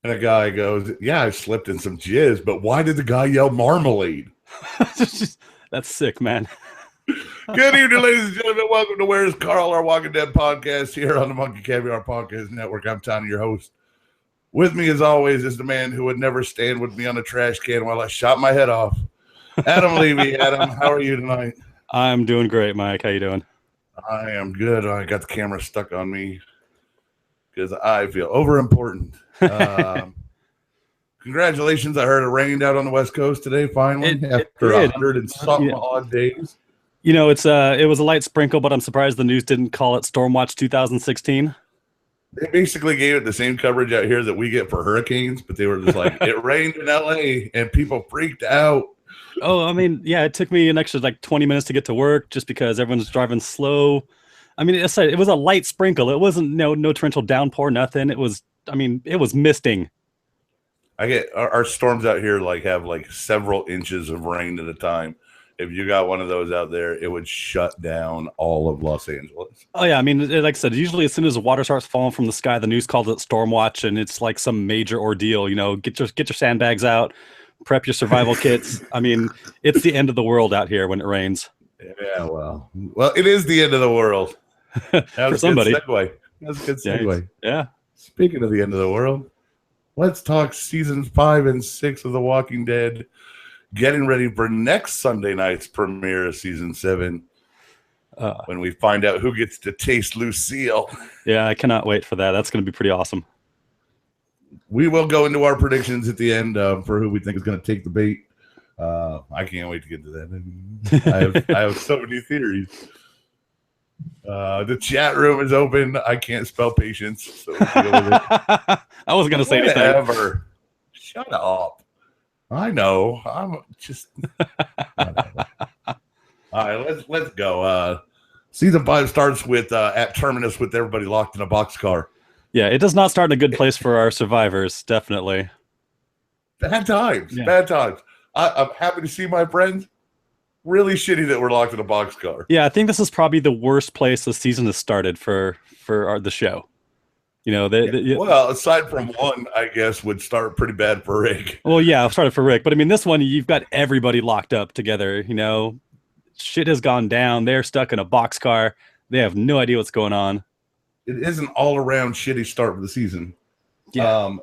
And a guy goes, yeah, I slipped in some jizz, but why did the guy yell marmalade? That's sick, man. Good evening, ladies and gentlemen. Welcome to Where's Carl, our Walking Dead podcast here on the Monkey Caviar Podcast Network. I'm Tiny, your host. With me, as always, is the man who would never stand with me on a trash can while I shot my head off. Adam Levy. Adam, how are you tonight? I'm doing great, Mike. How you doing? I am good. I got the camera stuck on me because I feel overimportant. Congratulations. I heard it rained out on the West Coast today, finally, after 100 and something odd days. You know, it was a light sprinkle, but I'm surprised the news didn't call it Stormwatch 2016. They basically gave it the same coverage out here that we get for hurricanes, but they were just like, it rained in LA and people freaked out. Oh, I mean, yeah, it took me an extra 20 minutes to get to work just because everyone's driving slow. I mean, it was a light sprinkle. It wasn't no torrential downpour, nothing. It was misting. I get our storms out here have several inches of rain at a time. If you got one of those out there, it would shut down all of Los Angeles. Oh yeah, I mean, like I said, usually as soon as the water starts falling from the sky, the news calls it Stormwatch, and it's like some major ordeal. You know, get your sandbags out, prep your survival kits. I mean, it's the end of the world out here when it rains. Yeah, well, it is the end of the world. For somebody. That's a good segue. Yeah. Speaking of the end of the world, let's talk seasons 5 and 6 of The Walking Dead. Getting ready for next Sunday night's premiere of season 7, when we find out who gets to taste Lucille. Yeah, I cannot wait for that. That's going to be pretty awesome. We will go into our predictions at the end for who we think is going to take the bait. I can't wait to get to that. I have so many theories. The chat room is open. I can't spell patience, so deal with it. I wasn't going to say anything. Ever. Shut up. I know. I'm just. All right, let's go. Season 5 starts with at Terminus with everybody locked in a boxcar. Yeah, it does not start in a good place for our survivors. Definitely. Bad times. Yeah. Bad times. I'm happy to see my friends. Really shitty that we're locked in a boxcar. Yeah, I think this is probably the worst place the season has started for the show. You know, well, aside from one, I guess, would start pretty bad for Rick. Well, yeah, I've started for Rick, but I mean, this one, you've got everybody locked up together. You know, shit has gone down. They're stuck in a boxcar. They have no idea what's going on. It is an all-around shitty start for the season. Yeah.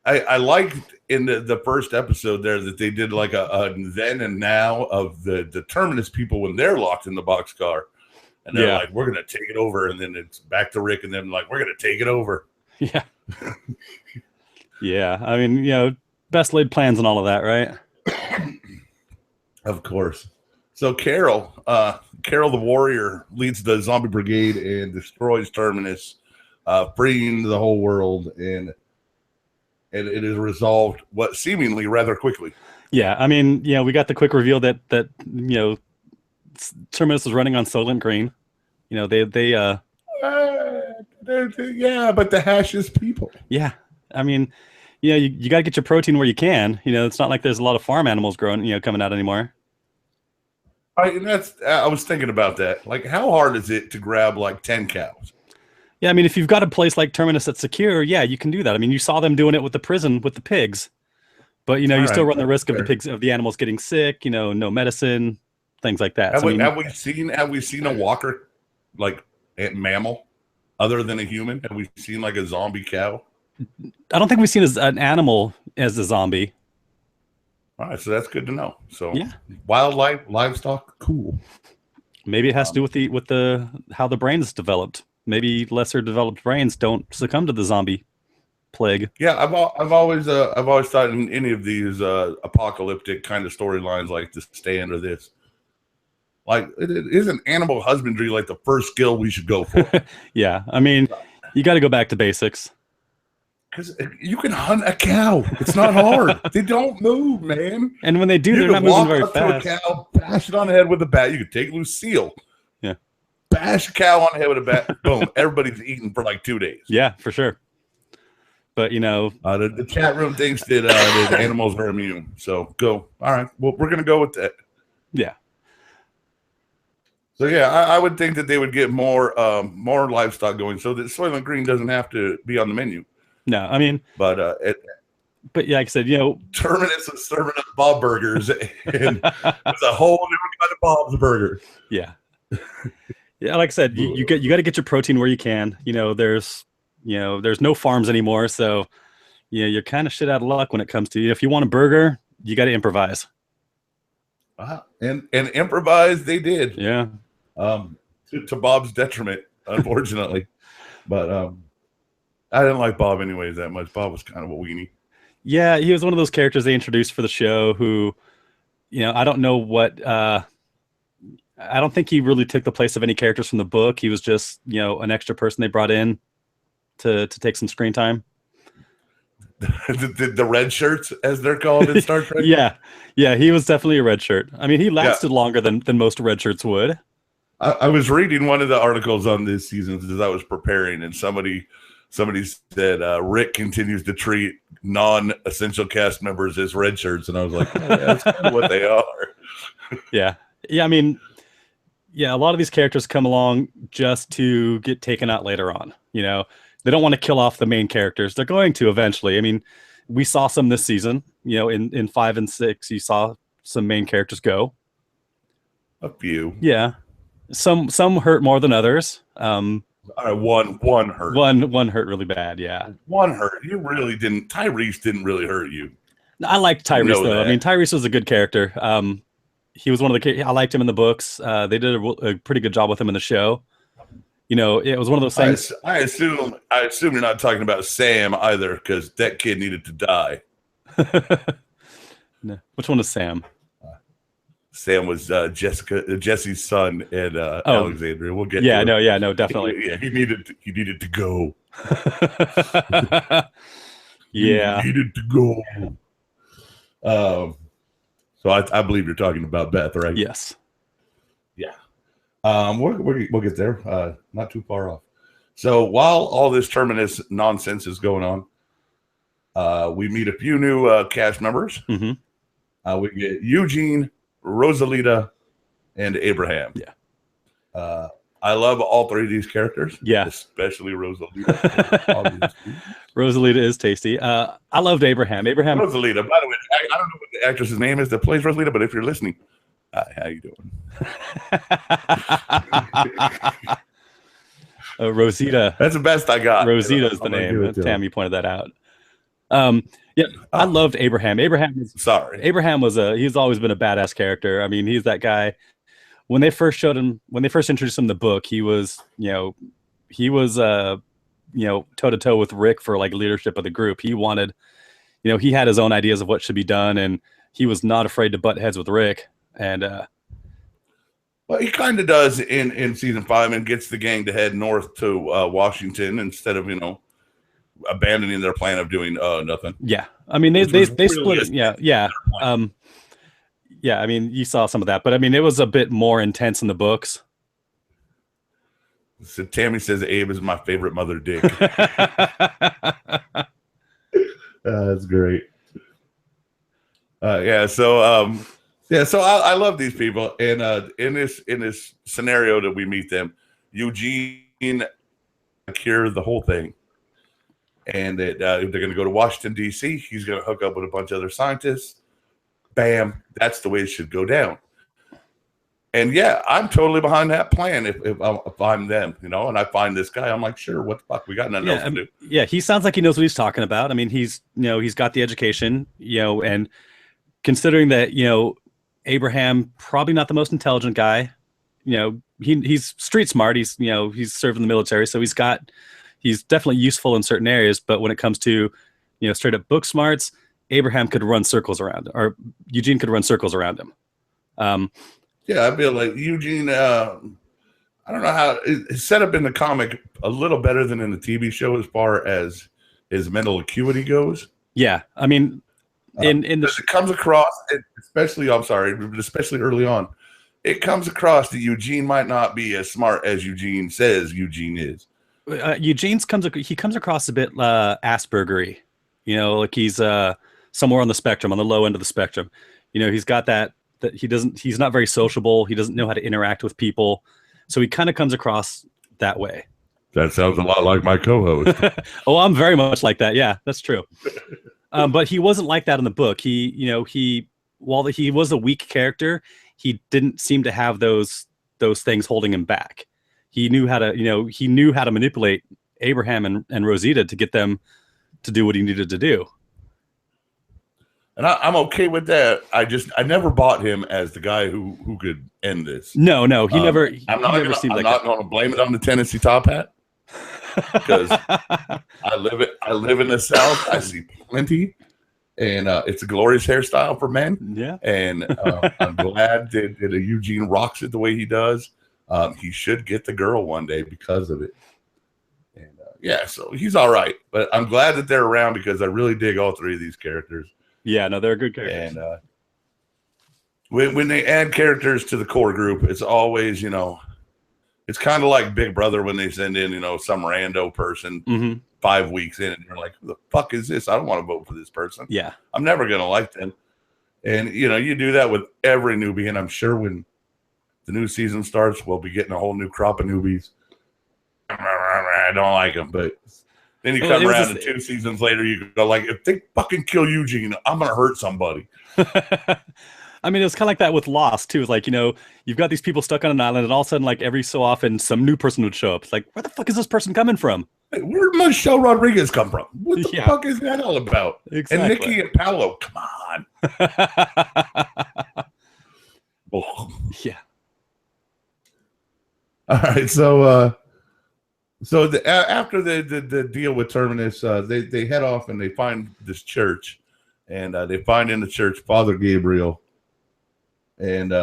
I liked in the first episode there that they did like a then and now of the Terminus people when they're locked in the boxcar. And they're like, we're going to take it over. And then it's back to Rick and then like, we're going to take it over. Yeah. Yeah. I mean, you know, best laid plans and all of that, right? Of course. So Carol the warrior leads the zombie brigade and destroys Terminus, freeing the whole world. And it is resolved seemingly rather quickly. Yeah. I mean, you know, we got the quick reveal that you know, Terminus was running on Soylent Green. You know, yeah, but the hash is people. Yeah. I mean, you know, you got to get your protein where you can. You know, it's not like there's a lot of farm animals coming out anymore. I was thinking about that. Like, how hard is it to grab like 10 cows? Yeah, I mean, if you've got a place like Terminus that's secure, yeah, you can do that. I mean, you saw them doing it with the prison with the pigs, but you know, you still run the risk of the animals getting sick. You know, no medicine, things like that. Have we seen a walker like a mammal other than a human? Have we seen like a zombie cow? I don't think we've seen an animal as a zombie. All right, so that's good to know. So yeah, wildlife, livestock, cool. Maybe it has to do with the how the brain is developed. Maybe lesser developed brains don't succumb to the zombie plague. Yeah, I've always thought in any of these apocalyptic kind of storylines like The Stand or this, like isn't animal husbandry like the first skill we should go for? Yeah, I mean, you got to go back to basics. Because you can hunt a cow. It's not hard. They don't move, man. And when they do, they're not moving very fast. You can walk up to a cow, bash it on the head with a bat. You could take Lucille. Yeah. Bash a cow on the head with a bat. Boom. Everybody's eating for like 2 days. Yeah, for sure. But, you know. The chat room thinks that animals are immune. So go. All right. Well, we're going to go with that. Yeah. So, yeah, I would think that they would get more livestock going so that Soylent Green doesn't have to be on the menu. No, I mean, but but yeah, like I said, you know, Terminus was serving up Bob burgers, and it's a whole new kind of Bob's burger. yeah, yeah. Like I said, you got to get your protein where you can. There's no farms anymore, so you're kind of shit out of luck when it comes to if you want a burger, you got to improvise. And improvise they did. Yeah. To Bob's detriment, unfortunately. But I didn't like Bob anyways that much. Bob was kind of a weenie. Yeah, he was one of those characters they introduced for the show who, I don't know what. I don't think he really took the place of any characters from the book. He was just, an extra person they brought in to take some screen time. the red shirts, as they're called in Star Trek. yeah, he was definitely a red shirt. I mean, he lasted longer than most red shirts would. I was reading one of the articles on this season as I was preparing, and somebody said Rick continues to treat non-essential cast members as red shirts, and I was like, oh, yeah, that's kind of what they are. Yeah. I mean, a lot of these characters come along just to get taken out later on. They don't want to kill off the main characters. They're going to eventually. I mean, we saw some this season. In 5 and 6, you saw some main characters go. A few. Yeah. Some hurt more than others. All right, one hurt. One hurt really bad. Yeah. One hurt. You really didn't. Tyrese didn't really hurt you. I liked Tyrese though. I mean, Tyrese was a good character. He was one of the. I liked him in the books. They did a pretty good job with him in the show. It was one of those things. I assume you're not talking about Sam either, because that kid needed to die. No. Which one is Sam? Sam was Jesse's son, and Alexandria. We'll get. Yeah, no, definitely. He needed to go. Yeah, he needed to go. So I believe you're talking about Beth, right? Yes. Yeah. We'll get there. Not too far off. So while all this Terminus nonsense is going on, we meet a few new cast members. Mm-hmm. We get Eugene, Rosalita, and Abraham. Yeah. I love all three of these characters. Yeah. Especially Rosalita. Rosalita is tasty. I loved Abraham. Rosalita, by the way, I don't know what the actress's name is that plays Rosalita, but if you're listening, how you doing? Rosita. That's the best I got. Rosita is the name. Tammy pointed that out. I loved Abraham. Abraham was he's always been a badass character. I mean, he's that guy. When they first introduced him in the book, he was toe to toe with Rick for like leadership of the group. He wanted, he had his own ideas of what should be done, and he was not afraid to butt heads with Rick. And well, he kind of does in season 5, and gets the gang to head north to Washington instead of abandoning their plan of doing nothing. Yeah, I mean they split it. Yeah. I mean, you saw some of that, but I mean it was a bit more intense in the books. So Tammy says Abe is my favorite mother dick. That's great. So I love these people, and in this scenario that we meet them, Eugene cure the whole thing, and that they're going to go to Washington D.C. He's going to hook up with a bunch of other scientists. Bam, that's the way it should go down. And yeah, I'm totally behind that plan. If I'm them, and I find this guy, I'm like, sure, what the fuck, we got nothing else to do. Yeah, he sounds like he knows what he's talking about. I mean, he's got the education, and considering that Abraham probably not the most intelligent guy, he's street smart. He's served in the military, so he's definitely useful in certain areas. But when it comes to straight up book smarts, Abraham could run circles around, or Eugene could run circles around him. Yeah, I feel like Eugene, I don't know how it's set up in the comic a little better than in the TV show as far as his mental acuity goes. Yeah, I mean, it comes across, especially early on, it comes across that Eugene might not be as smart as Eugene says Eugene is. He comes across a bit Aspergery, like he's somewhere on the spectrum, on the low end of the spectrum. He's got that he's not very sociable. He doesn't know how to interact with people. So he kind of comes across that way. That sounds a lot like my co-host. Oh, I'm very much like that. Yeah, that's true. But he wasn't like that in the book. While he was a weak character, he didn't seem to have those things holding him back. He knew how to manipulate Abraham and Rosita to get them to do what he needed to do. And I'm okay with that. I never bought him as the guy who could end this. No, he never. I'm not going to blame it on the Tennessee top hat because I live in the South. I see plenty, and it's a glorious hairstyle for men. Yeah, and I'm glad that Eugene rocks it the way he does. He should get the girl one day because of it. And yeah, so he's all right. But I'm glad that they're around because I really dig all three of these characters. Yeah, no, they're good characters. And when they add characters to the core group, it's always, it's kind of like Big Brother when they send in, some rando person 5 weeks in, and you're like, who the fuck is this? I don't want to vote for this person. Yeah. I'm never going to like them. And, you do that with every newbie. And I'm sure when the new season starts, we'll be getting a whole new crop of newbies. I don't like them, but then you come around and 2 seasons later, you go like, if they fucking kill Eugene, I'm going to hurt somebody. I mean, it's kind of like that with Lost, too. It's like, you've got these people stuck on an island, and all of a sudden, like, every so often, some new person would show up. It's like, where the fuck is this person coming from? Hey, where did Michelle Rodriguez come from? What the fuck is that all about? Exactly. And Nikki and Paolo, come on. Yeah. All right, so after the deal with Terminus, they head off and they find this church, and they find in the church Father Gabriel, and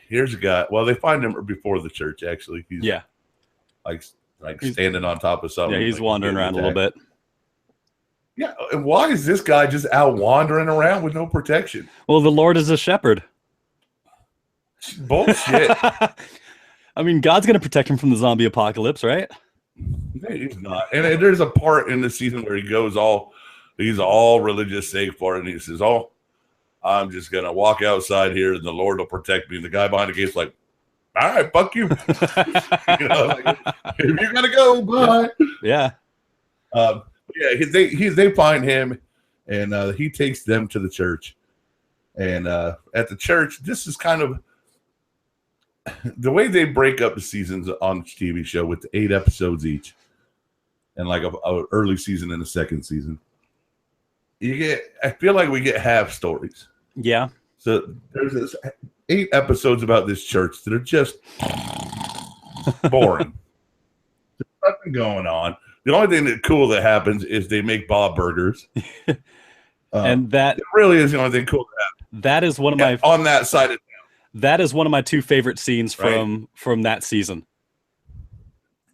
here's a guy. Well, they find him before the church. Actually, he's like standing on top of something. Yeah, he's wandering around a little bit. Yeah, and why is this guy just out wandering around with no protection? Well, the Lord is a shepherd. Bullshit. I mean, God's going to protect him from the zombie apocalypse, right? No, he's not. And there's a part in the season where he's all religious sake for it, and he says, "Oh, I'm just gonna walk outside here, and the Lord will protect me." And the guy behind the gate's like, "All right, fuck you." If you gotta go, bye. Yeah. They find him, and he takes them to the church. And at the church, this is kind of the way they break up the seasons on the TV show with 8 episodes each, and like a early season and a second season. I feel like we get half stories. Yeah. So there's this 8 episodes about this church that are just boring. There's nothing going on. The only thing that's cool that happens is they make Bob burgers. And that it really is the only thing cool that happens. That is one of my on that side of town. That is one of my 2 favorite scenes from that season.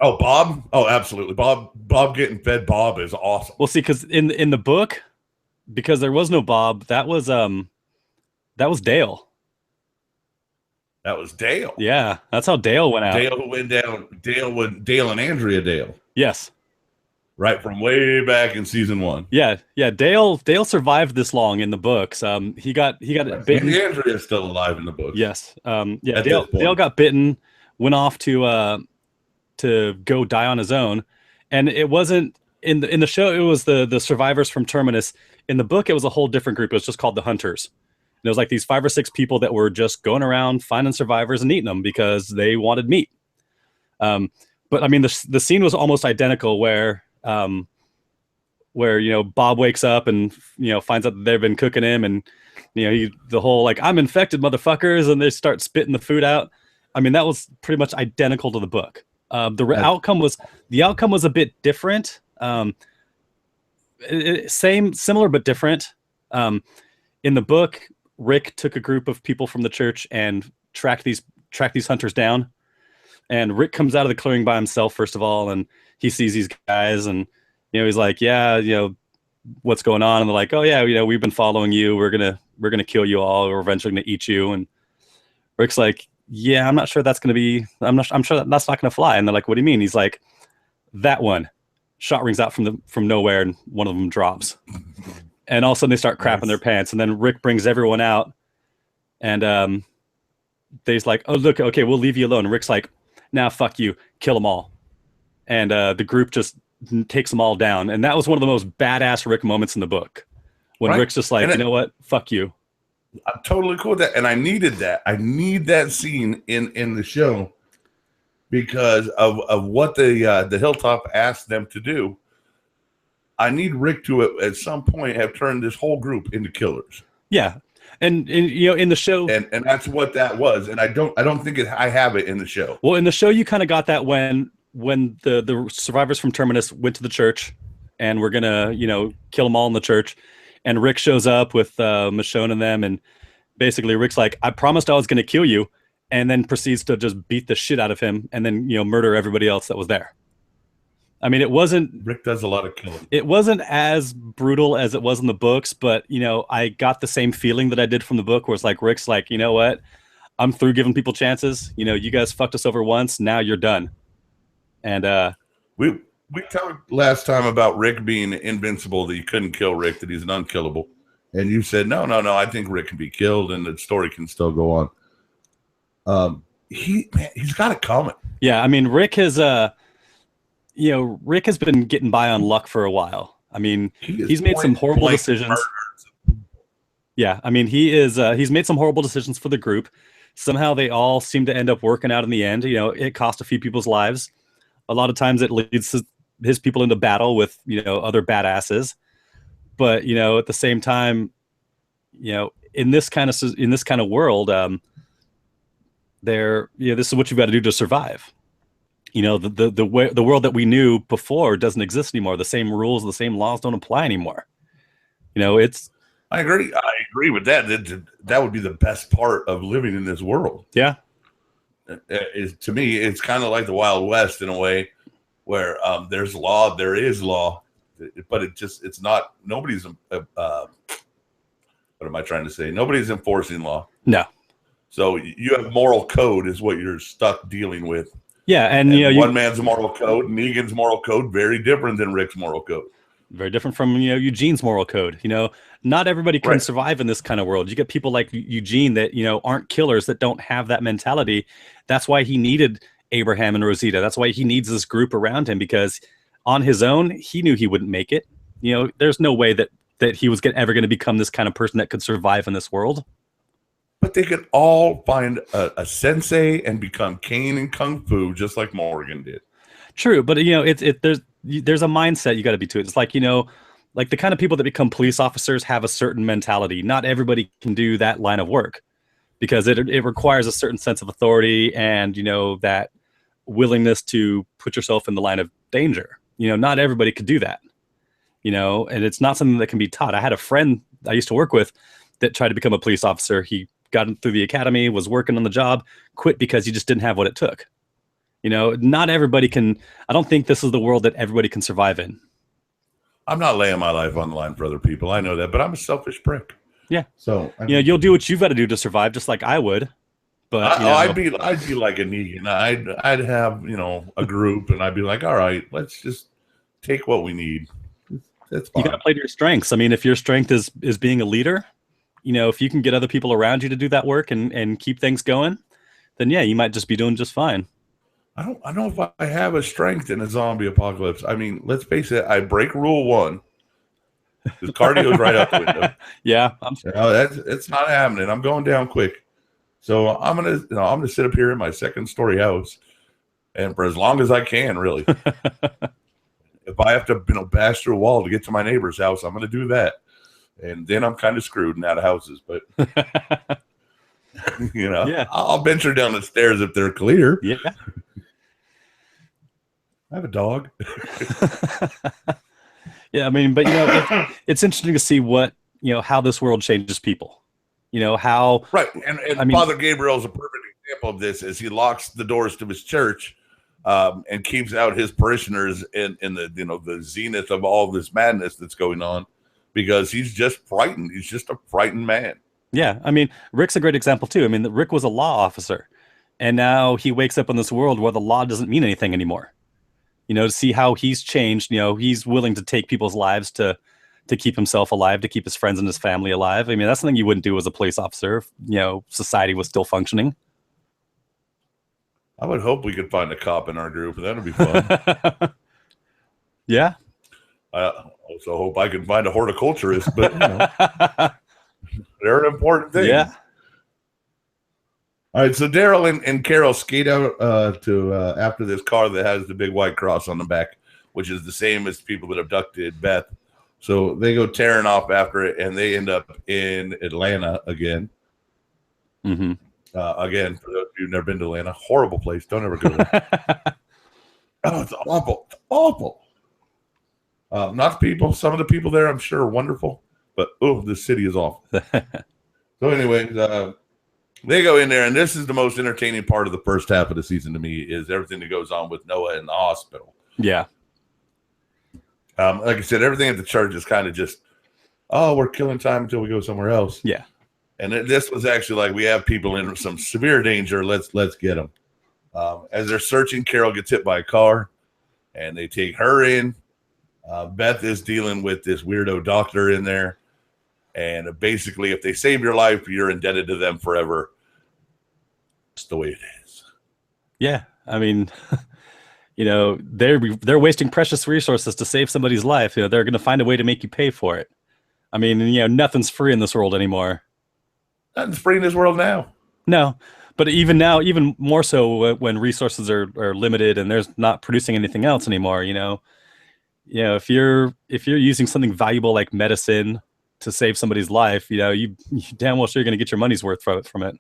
Oh, Bob! Oh, absolutely. Bob getting fed Bob is awesome. Well, see, because in the book, because there was no Bob, that was Dale. That was Dale. Yeah, that's how Dale went out. Dale went down. Dale and Andrea Dale. Yes. Right from way back in season 1. Yeah. Dale survived this long in the books. He got bitten. And Andrea's still alive in the book. Yes. Dale got bitten, went off to go die on his own, and it wasn't in the show. It was the survivors from Terminus. In the book, it was a whole different group. It was just called the Hunters. And it was like these 5 or 6 people that were just going around finding survivors and eating them because they wanted meat. But I mean, the scene was almost identical where Bob wakes up and finds out that they've been cooking him, and the whole like, I'm infected, motherfuckers, and they start spitting the food out. I mean, that was pretty much identical to the book. The outcome was a bit different. Similar but different. In the book, Rick took a group of people from the church and tracked these hunters down. And Rick comes out of the clearing by himself, first of all, and he sees these guys, and he's like, "Yeah, what's going on?" And they're like, "Oh yeah, we've been following you. We're gonna kill you all. We're eventually gonna eat you." And Rick's like, "Yeah, I'm not sure that's gonna be. I'm sure that's not gonna fly." And they're like, "What do you mean?" He's like, "That one." Shot rings out from nowhere, and one of them drops. And all of a sudden they start crapping their pants, and then Rick brings everyone out, and they's like, "Oh look, okay, we'll leave you alone." And Rick's like, "Nah, fuck you, kill them all." and the group just takes them all down. And that was one of the most badass Rick moments in the book, when Rick's just like, you know what, fuck you. I'm totally cool with that, and I needed that. I need that scene in the show because of what the Hilltop asked them to do. I need Rick to at some point have turned this whole group into killers. Yeah, and you know, in the show, and that's what that was. And I don't think I have it in the show. Well, in the show, you kind of got that when the survivors from Terminus went to the church, and we're gonna, you know, kill them all in the church, and Rick shows up with Michonne and them, and basically Rick's like, I promised I was gonna kill you, and then proceeds to just beat the shit out of him, and then, you know, murder everybody else that was there. I mean, Rick does a lot of killing. It wasn't as brutal as it was in the books, but, you know, I got the same feeling that I did from the book, where it's like, Rick's like, you know what? I'm through giving people chances. You know, you guys fucked us over once. Now you're done. And we talked last time about Rick being invincible, that you couldn't kill Rick, that he's an unkillable. And you said, no, I think Rick can be killed and the story can still go on. He's got it coming. Yeah, I mean, Rick has you know, Rick has been getting by on luck for a while. I mean, he's made some horrible decisions. Yeah, I mean, he's made some horrible decisions for the group. Somehow they all seem to end up working out in the end. You know, it cost a few people's lives. A lot of times it leads his people into battle with, you know, other badasses. But, you know, at the same time, you know, in this kind of world, you know, this is what you've got to do to survive. You know, the world that we knew before doesn't exist anymore. The same rules, the same laws don't apply anymore. You know, I agree with that. That would be the best part of living in this world. Yeah. To me, it's kind of like the Wild West in a way, where there's law, there is law, but it's not. Nobody's what am I trying to say? Nobody's enforcing law. No. So you have moral code is what you're stuck dealing with. Yeah, and you know, one man's moral code, Negan's moral code, very different than Rick's moral code. Very different from, you know, Eugene's moral code. You know, not everybody can survive in this kind of world. You get people like Eugene that, you know, aren't killers, that don't have that mentality. That's why he needed Abraham and Rosita. That's why he needs this group around him, because on his own, he knew he wouldn't make it. You know, there's no way that he was ever going to become this kind of person that could survive in this world. But they could all find a sensei and become Kane in Kung Fu, just like Morgan did. True, but you know, there's a mindset you got to be to it. It's like, you know, like the kind of people that become police officers have a certain mentality. Not everybody can do that line of work, because it requires a certain sense of authority and, you know, that willingness to put yourself in the line of danger. You know, not everybody could do that. You know, and it's not something that can be taught. I had a friend I used to work with that tried to become a police officer. He got through the academy, was working on the job, quit because he just didn't have what it took. You know, not everybody can. I don't think this is the world that everybody can survive in. I'm not laying my life on the line for other people. I know that, but I'm a selfish prick. Yeah. So you know, you'll do what you've got to do to survive, just like I would. But you know, I'd be like a Negan. I'd have, you know, a group, and I'd be like, all right, let's just take what we need. That's fine. You got to play to your strengths. I mean, if your strength is being a leader, you know, if you can get other people around you to do that work and keep things going, then yeah, you might just be doing just fine. I don't know if I have a strength in a zombie apocalypse. I mean, let's face it, I break rule 1. Because cardio is right out the window. Yeah, it's not happening. I'm going down quick. So I'm gonna sit up here in my second story house, and for as long as I can, really. If I have to, you know, bash through a wall to get to my neighbor's house, I'm gonna do that. And then I'm kind of screwed and out of houses, but you know, yeah. I'll venture down the stairs if they're clear. Yeah. I have a dog. Yeah, I mean, but you know, it's interesting to see what, you know, how this world changes people. You know, how right. And I mean, Father Gabriel is a perfect example of this, as he locks the doors to his church and keeps out his parishioners in the, you know, the zenith of all this madness that's going on, because he's just frightened. He's just a frightened man. Yeah, I mean, Rick's a great example too. I mean, Rick was a law officer, and now he wakes up in this world where the law doesn't mean anything anymore. You know, to see how he's changed. You know, he's willing to take people's lives to keep himself alive, to keep his friends and his family alive. I mean, that's something you wouldn't do as a police officer if, you know, society was still functioning. I would hope we could find a cop in our group. That would be fun. Yeah. I also hope I can find a horticulturist, but you know, they're important things. Yeah. All right, so Daryl and Carol skate out to after this car that has the big white cross on the back, which is the same as people that abducted Beth. So they go tearing off after it, and they end up in Atlanta again. Mm-hmm. Again, for those of you who've never been to Atlanta, horrible place. Don't ever go there. Oh, it's awful. It's awful. Not the people. Some of the people there, I'm sure, are wonderful. But, the city is awful. So anyways, they go in there, and this is the most entertaining part of the first half of the season to me, is everything that goes on with Noah in the hospital. Yeah. Like I said, everything at the church is kind of just, we're killing time until we go somewhere else. Yeah. And this was actually like, we have people in some severe danger. Let's get them. As they're searching, Carol gets hit by a car, and they take her in. Beth is dealing with this weirdo doctor in there. And basically, if they save your life, you're indebted to them forever. It's the way it is. Yeah. I mean, you know, they're wasting precious resources to save somebody's life. You know, they're going to find a way to make you pay for it. I mean, you know, nothing's free in this world anymore. Nothing's free in this world now. No, but even now, even more so when resources are limited and there's not producing anything else anymore. You know, if you're using something valuable like medicine to save somebody's life, you know, you damn well sure you're going to get your money's worth from it.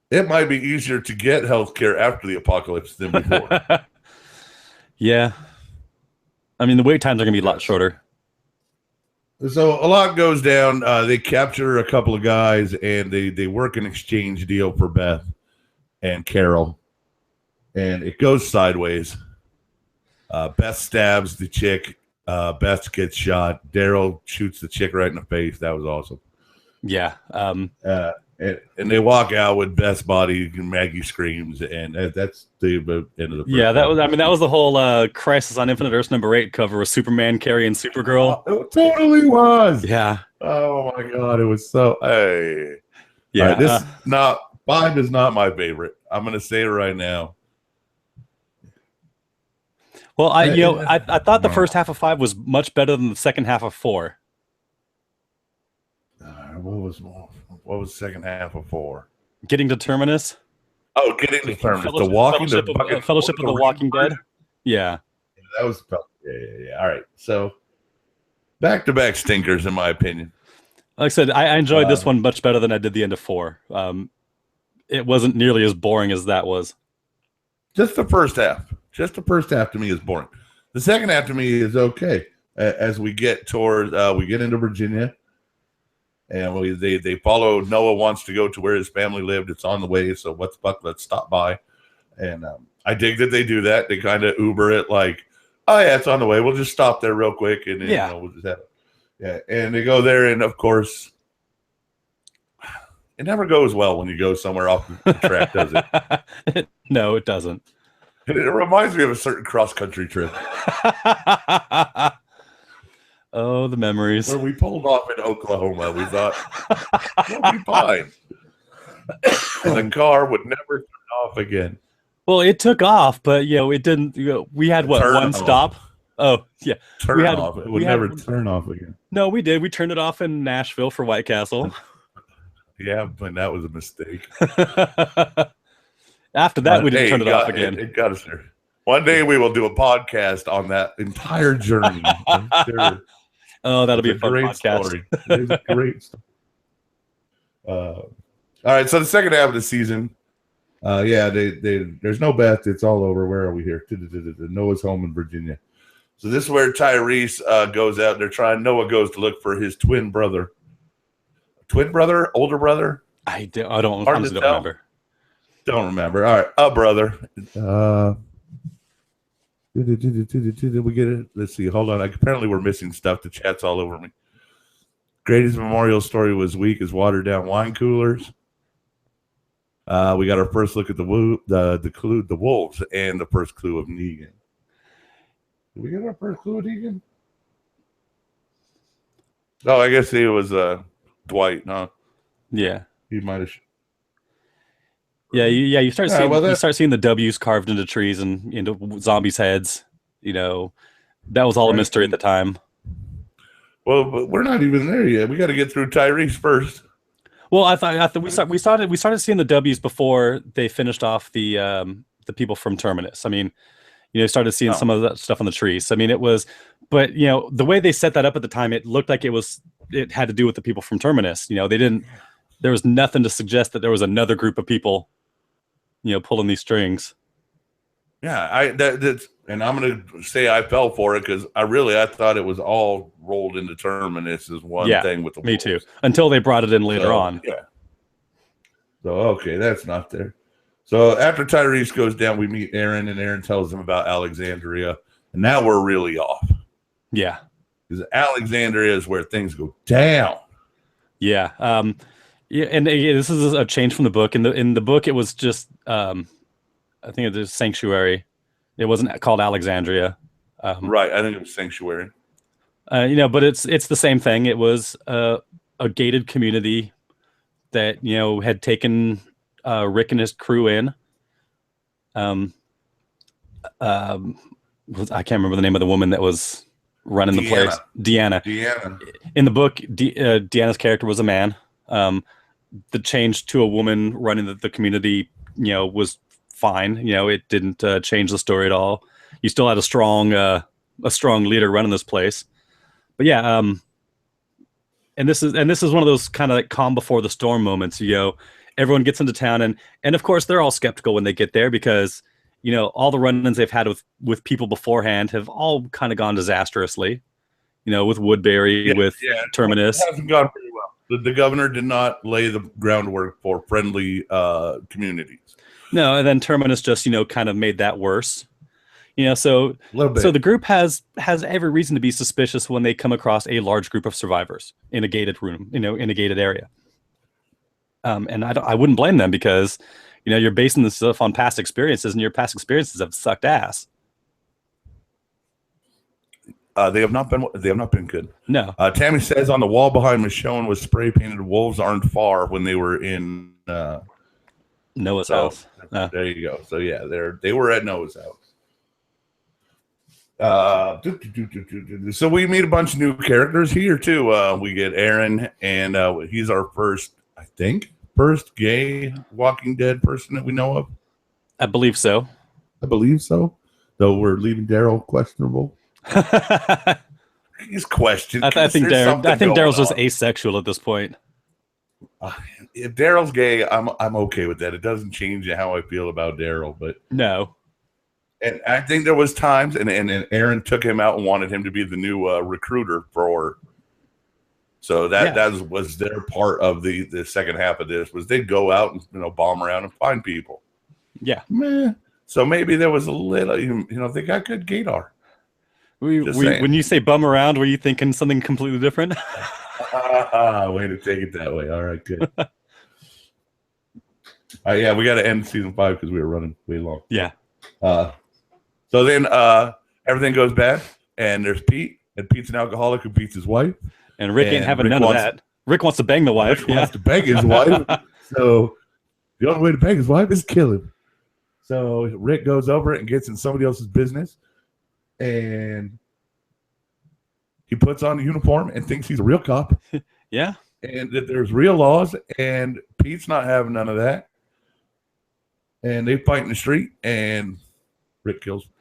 It might be easier to get healthcare after the apocalypse than before. Yeah, I mean, the wait times are going to be a lot shorter. So a lot goes down. They capture a couple of guys, and they work an exchange deal for Beth and Carol, and it goes sideways. Beth stabs the chick. Beth gets shot. Daryl shoots the chick right in the face. That was awesome. Yeah. And they walk out with Beth's body, and Maggie screams, and that's the end of the first that was. I mean, that was the whole Crisis on Infinite Earths #8 cover with Superman carrying Supergirl. It totally was. Yeah. Oh my god, it was so. Hey. Yeah. Right, this 5 is not my favorite. I'm going to say it right now. Well, I thought the first half of 5 was much better than the second half of 4. What was the second half of 4? Getting to Terminus. Oh, Getting to Terminus. Fellowship of the Walking Dead. Yeah. That was yeah. All right. So back-to-back stinkers, in my opinion. Like I said, I enjoyed this one much better than I did the end of 4. It wasn't nearly as boring as that was. Just the first half. Just the first half to me is boring. The second half to me is okay. As we get towards, we get into Virginia, and they follow. Noah wants to go to where his family lived. It's on the way, so let's stop by. And I dig that they do that. They kind of Uber it like, oh yeah, it's on the way. We'll just stop there real quick, and then, we'll just have it. Yeah, and they go there, and of course, it never goes well when you go somewhere off the track, does it? No, it doesn't. It reminds me of a certain cross-country trip. Oh, the memories. Where we pulled off in Oklahoma. We thought, we'll be fine. And the car would never turn off again. Well, it took off, but, it didn't. We had, one stop? Oh, yeah. Turn off. It would never turn off again. No, we did. We turned it off in Nashville for White Castle. Yeah, but that was a mistake. After that, we didn't turn it off again. It got us there. One day we will do a podcast on that entire journey. Sure. Oh, that'll be a fun podcast. Story. It's a great story. All right, so the second half of the season, there's no Beth. It's all over. Where are we here? Noah's home in Virginia. So this is where Tyrese goes out. Noah goes to look for his twin brother. Twin brother? Older brother? I honestly don't remember. Don't remember. All right, a brother. Did we get it? Let's see. Hold on. Apparently, we're missing stuff. The chat's all over me. Grady's memorial story was weak as watered down wine coolers. We got our first look at the wolves, and the first clue of Negan. Did we get our first clue of Negan? Oh, I guess he was Dwight, huh? Yeah, he might have. Yeah, you start seeing well, you start seeing the W's carved into trees and into zombies' heads. You know, that was all a mystery at the time. Well, but we're not even there yet. We got to get through Tyrese first. Well, I thought we started seeing the W's before they finished off the people from Terminus. I mean, started seeing some of that stuff on the trees. I mean, it was, but the way they set that up at the time, it looked like it had to do with the people from Terminus. There was nothing to suggest that there was another group of people, pulling these strings. Yeah, that's, and I'm gonna say I fell for it because I thought it was all rolled into Terminus as one thing with the me too. Until they brought it in later on. Yeah. So okay, that's not there. So after Tyrese goes down, we meet Aaron, and Aaron tells him about Alexandria, and now we're really off. Yeah, because Alexandria is where things go down. Yeah, yeah, and this is a change from the book. In the book, it was just I think it was Sanctuary. It wasn't called Alexandria. Right, I think it was Sanctuary. But it's the same thing. It was a gated community that had taken Rick and his crew in. I can't remember the name of the woman that was running the place. Deanna. In the book, Deanna's character was a man. The change to a woman running the community, was fine. It didn't change the story at all. You still had a strong leader running this place. But yeah, and this is one of those kind of like calm before the storm moments. Everyone gets into town, and of course they're all skeptical when they get there because all the run-ins they've had with people beforehand have all kind of gone disastrously. With Woodbury, with Terminus, it hasn't gone very well. The governor did not lay the groundwork for friendly communities. No, and then Terminus just kind of made that worse. So the group has every reason to be suspicious when they come across a large group of survivors in a gated room, in a gated area. And I wouldn't blame them because, you're basing this stuff on past experiences, and your past experiences have sucked ass. They have not been good. No. Tammy says on the wall behind Michonne was spray painted "Wolves aren't far" when they were in Noah's house. There you go. So yeah, they were at Noah's house. So we meet a bunch of new characters here too. We get Aaron, and he's our first gay Walking Dead person that we know of. I believe so. Though we're leaving Daryl questionable. He's questioned. I think Daryl's just asexual at this point. If Daryl's gay, I'm okay with that. It doesn't change how I feel about Daryl, but no. And I think there was times, and Aaron took him out and wanted him to be the new recruiter for. So that was their part of the second half of this was they'd go out and bomb around and find people. Yeah. Meh. So maybe there was a little, they got good gaydar. When you say bum around, were you thinking something completely different? Way to take it that way. All right, good. Yeah, we got to end season 5 because we were running way long. Yeah. So then everything goes bad, and there's Pete, and Pete's an alcoholic who beats his wife. And Rick ain't having none of that. Rick wants to bang the wife. Rick wants to bang his wife. So the only way to bang his wife is kill him. So Rick goes over it and gets in somebody else's business, and he puts on a uniform and thinks he's a real cop. Yeah. And that there's real laws, and Pete's not having none of that. And they fight in the street, and Rick kills him.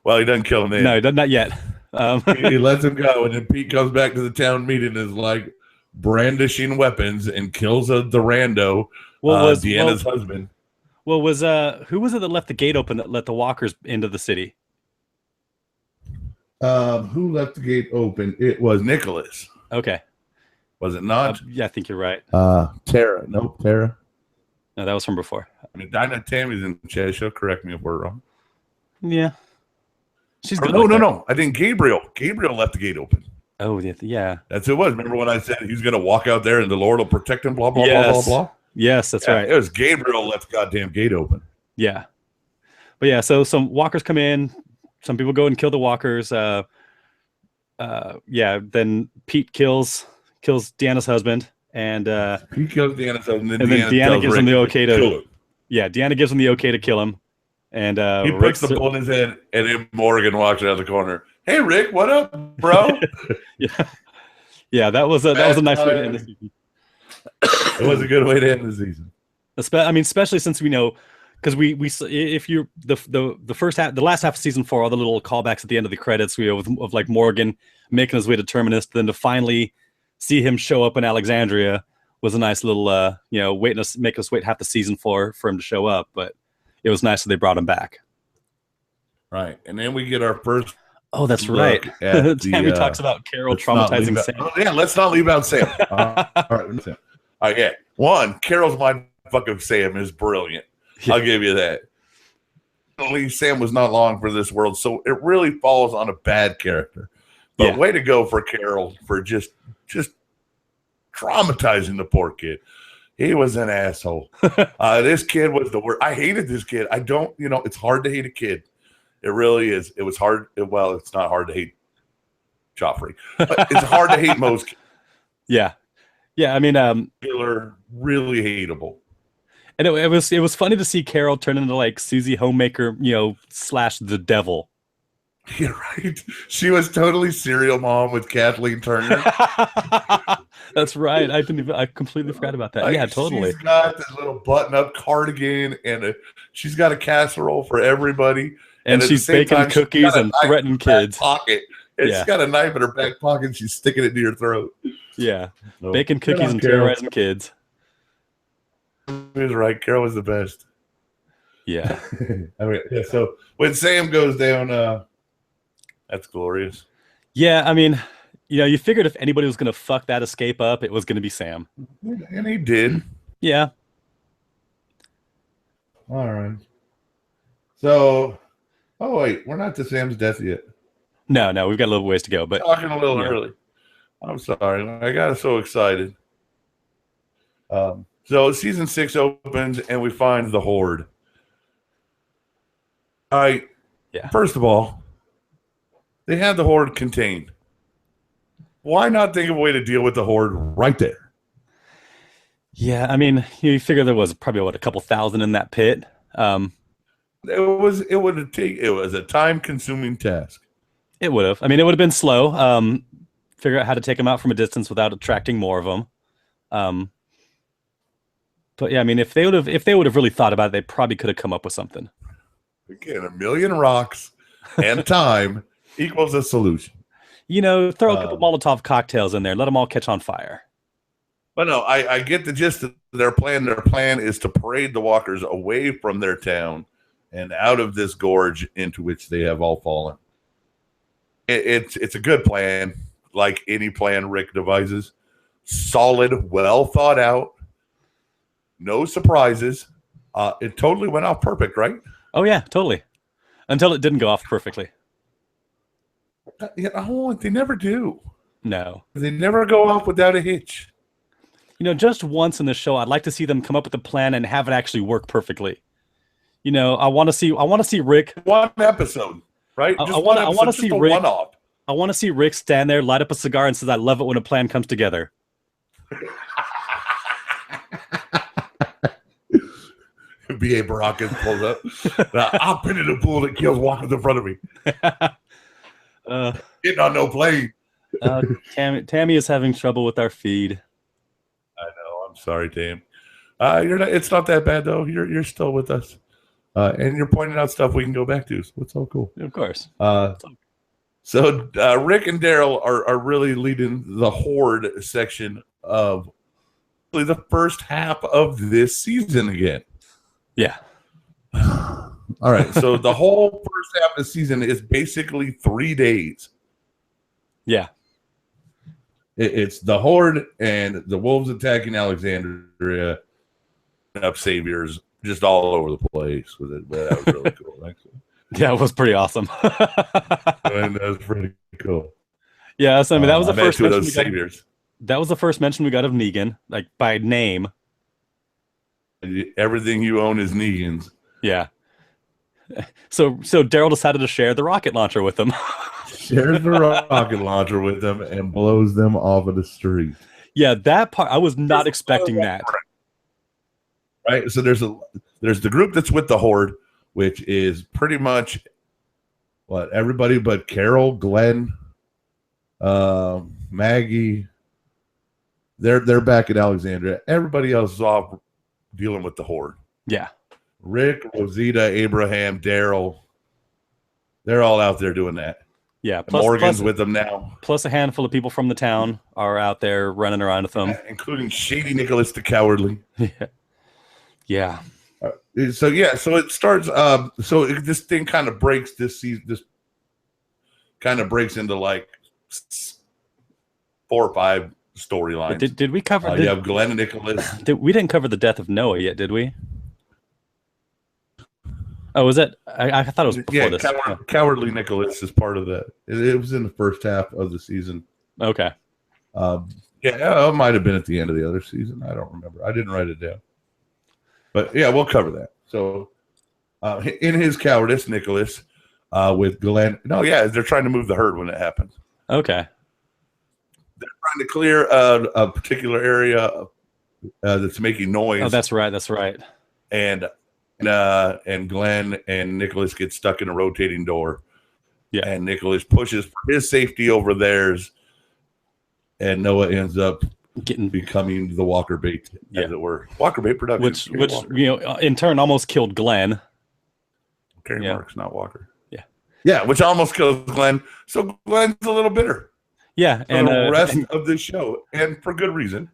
Well, he doesn't kill him then. No, not yet. He lets him go, and then Pete comes back to the town meeting and is like brandishing weapons and kills the rando, Deanna's husband. Well, who was it that left the gate open that let the walkers into the city? Who left the gate open? It was Nicholas. Okay. Was it not? Yeah, I think you're right. Tara. Nope, Tara. No, that was from before. I mean, Dinah Tammy's in the chat. She'll correct me if we're wrong. Yeah. She's good. No. I think Gabriel left the gate open. Oh, yeah. That's who it was. Remember when I said he's going to walk out there and the Lord will protect him, blah, blah, blah, blah, blah? Yes, that's right. It was Gabriel left the goddamn gate open. Yeah. But yeah, so some walkers come in. Some people go and kill the walkers. Then Pete kills Deanna's husband. And Pete kills Deanna's husband. And then Deanna gives him the okay to kill him. Yeah, Deanna gives him the okay to kill him, and he puts the bullet in his head, and then Morgan walks out the corner. Hey, Rick, what up, bro? yeah, that was a nice way to end the season. It was a good way to end the season. Especially since we know, because we if you the first half, the last half of season 4, all the little callbacks at the end of the credits, we have of like Morgan making his way to Terminus, then to finally see him show up in Alexandria was a nice little make us wait half the season for him to show up. But it was nice that they brought him back. Right, and then we get our first. Oh, that's right. Tammy talks about Carol traumatizing Sam. Yeah, let's not leave out Sam. All right, yeah. One, Carol's mind fucking Sam is brilliant. Yeah. I'll give you that. Sam was not long for this world, so it really falls on a bad character. But way to go for Carol for just traumatizing the poor kid. He was an asshole. This kid was the worst. I hated this kid. I don't, it's hard to hate a kid. It really is. It was hard. Well, it's not hard to hate Joffrey, but it's hard to hate most kids. Yeah. Yeah. I mean, really hateable. And it was funny to see Carol turn into like Susie Homemaker, / the devil. You're right. She was totally serial mom with Kathleen Turner. That's right. I completely forgot about that. Yeah, totally. She's got this little button-up cardigan, and she's got a casserole for everybody. And she's baking cookies and threatening kids. Pocket. And she's got a knife in her back pocket, and she's sticking it to your throat. Yeah, baking cookies and terrorizing kids. He was right. Carol was the best. Yeah. So when Sam goes down, that's glorious. Yeah, I mean, you figured if anybody was going to fuck that escape up, it was going to be Sam. And he did. Yeah. All right. So, wait, we're not to Sam's death yet. No, we've got a little ways to go. But talking a little early. I'm sorry. I got so excited. So season 6 opens, and we find the Horde. All right. Yeah. First of all, they have the Horde contained. Why not think of a way to deal with the Horde right there? Yeah, I mean, you figure there was probably a couple thousand in that pit. It was a time-consuming task. It would have. I mean, it would have been slow. Figure out how to take them out from a distance without attracting more of them. But yeah, I mean, if they would have really thought about it, they probably could have come up with something. Again, 1,000,000 rocks and time equals a solution. Throw a couple Molotov cocktails in there. Let them all catch on fire. But no, I get the gist of their plan. Their plan is to parade the walkers away from their town and out of this gorge into which they have all fallen. It's a good plan, like any plan Rick devises. Solid, well thought out. No surprises. It totally went off perfect, right? Oh, yeah, totally. Until it didn't go off perfectly. They never do. No. They never go off without a hitch. Just once in the show, I'd like to see them come up with a plan and have it actually work perfectly. I want to see Rick. One episode, right? I want to see Rick. One-off. I want to see Rick stand there, light up a cigar, and says, "I love it when a plan comes together." B.A. Baracus pulls up. I'll pin in a pool that kills walkers in front of me. Getting on no plane. Tammy is having trouble with our feed. I know. I'm sorry, Tam. It's not that bad though. You're still with us, and you're pointing out stuff we can go back to. So it's all cool. Of course. So Rick and Daryl are really leading the Horde section of the first half of this season again. Yeah. All right. So the whole first half of the season is basically 3 days. Yeah. It's the Horde and the wolves attacking Alexandria, up saviors just all over the place with it. But that was really cool, actually. Yeah, it was pretty awesome. And that was pretty cool. Yeah, so I mean that was the first mention of those saviors. That was the first mention we got of Negan, like by name. Everything you own is Negan's. Yeah. So Daryl decided to share the rocket launcher with them. Shares the rocket launcher with them and blows them off of the street. Yeah, that part I was not expecting that. right? So there's the group that's with the Horde, which is pretty much everybody but Carol, Glenn, Maggie. They're back at Alexandria. Everybody else is off dealing with the Horde. Yeah. Rick, Rosita, Abraham, Daryl. They're all out there doing that. Yeah. Morgan's with them now. Plus a handful of people from the town are out there running around with them. Including Shady Nicholas the Cowardly. Yeah. So it starts. This thing kind of breaks this season. This kind of breaks into like 4 or 5 storylines. Did we cover? You have Glenn and Nicholas. We didn't cover the death of Noah yet, did we? Oh, was it? I thought it was before this. Cowardly Nicholas is part of that. It was in the first half of the season. Okay. It might have been at the end of the other season. I don't remember. I didn't write it down. But yeah, we'll cover that. So, in his cowardice, Nicholas, with Glenn. No, yeah, they're trying to move the herd when it happens. Okay. They're trying to clear a particular area that's making noise. Oh, that's right. That's right. And Glenn and Nicholas get stuck in a rotating door. Yeah. And Nicholas pushes for his safety over theirs. And Noah ends up becoming the Walker bait, as it were. Walker bait production. Which in turn almost killed Glenn. Carrie Marks, not Walker. Yeah. Yeah, which almost kills Glenn. So Glenn's a little bitter. Yeah. And the rest of the show. And for good reason.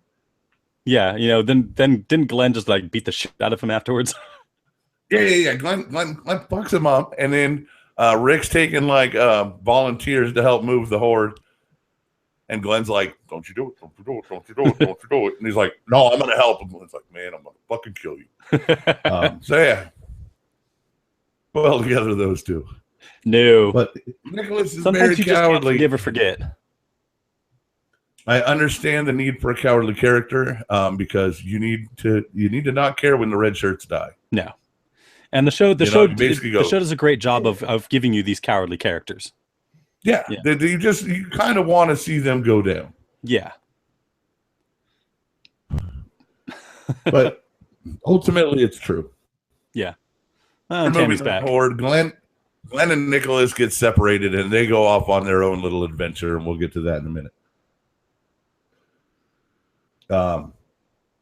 Yeah, then didn't Glenn just like beat the shit out of him afterwards? Yeah. Glenn fucks him up, and then Rick's taking like volunteers to help move the Horde, and Glenn's like, "Don't you do it? Don't you do it? Don't you do it? Don't you do it?" And he's like, "No, I'm gonna help him." Glenn's like, "Man, I'm gonna fucking kill you." So yeah, well together those two. No, but Nicholas is sometimes very cowardly. You never forget. I understand the need for a cowardly character because you need to not care when the red shirts die. No. And the show does a great job of giving you these cowardly characters. Yeah. You kind of want to see them go down. Yeah. But ultimately, it's true. Yeah. Tammy's back. Forward, Glenn and Nicholas get separated, and they go off on their own little adventure, and we'll get to that in a minute.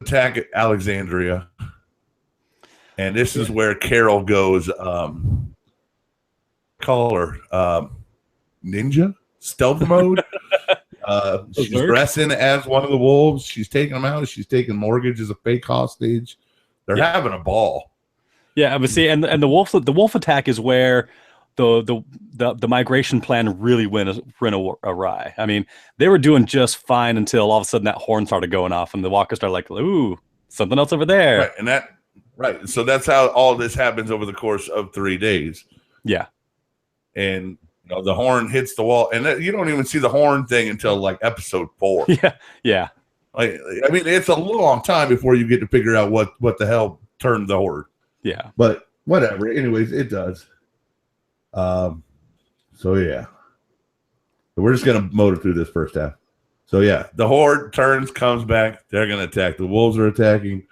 Attack Alexandria. And this is where Carol goes, call her ninja stealth mode. She's dressing as one of the wolves. She's taking them out. She's taking Mortgage as a fake hostage. They're having a ball. Yeah, but see, and the wolf attack is where the migration plan really went awry. I mean, they were doing just fine until all of a sudden that horn started going off, and the walkers started like, "Ooh, something else over there." Right, so that's how all this happens over the course of 3 days. Yeah, and the horn hits the wall, and you don't even see the horn thing until like episode 4. Yeah. Like, I mean, it's a long time before you get to figure out what the hell turned the Horde. Yeah, but whatever. Anyways, it does. So yeah, we're just gonna motor through this first half. So yeah, the Horde comes back. They're gonna attack. The wolves are attacking.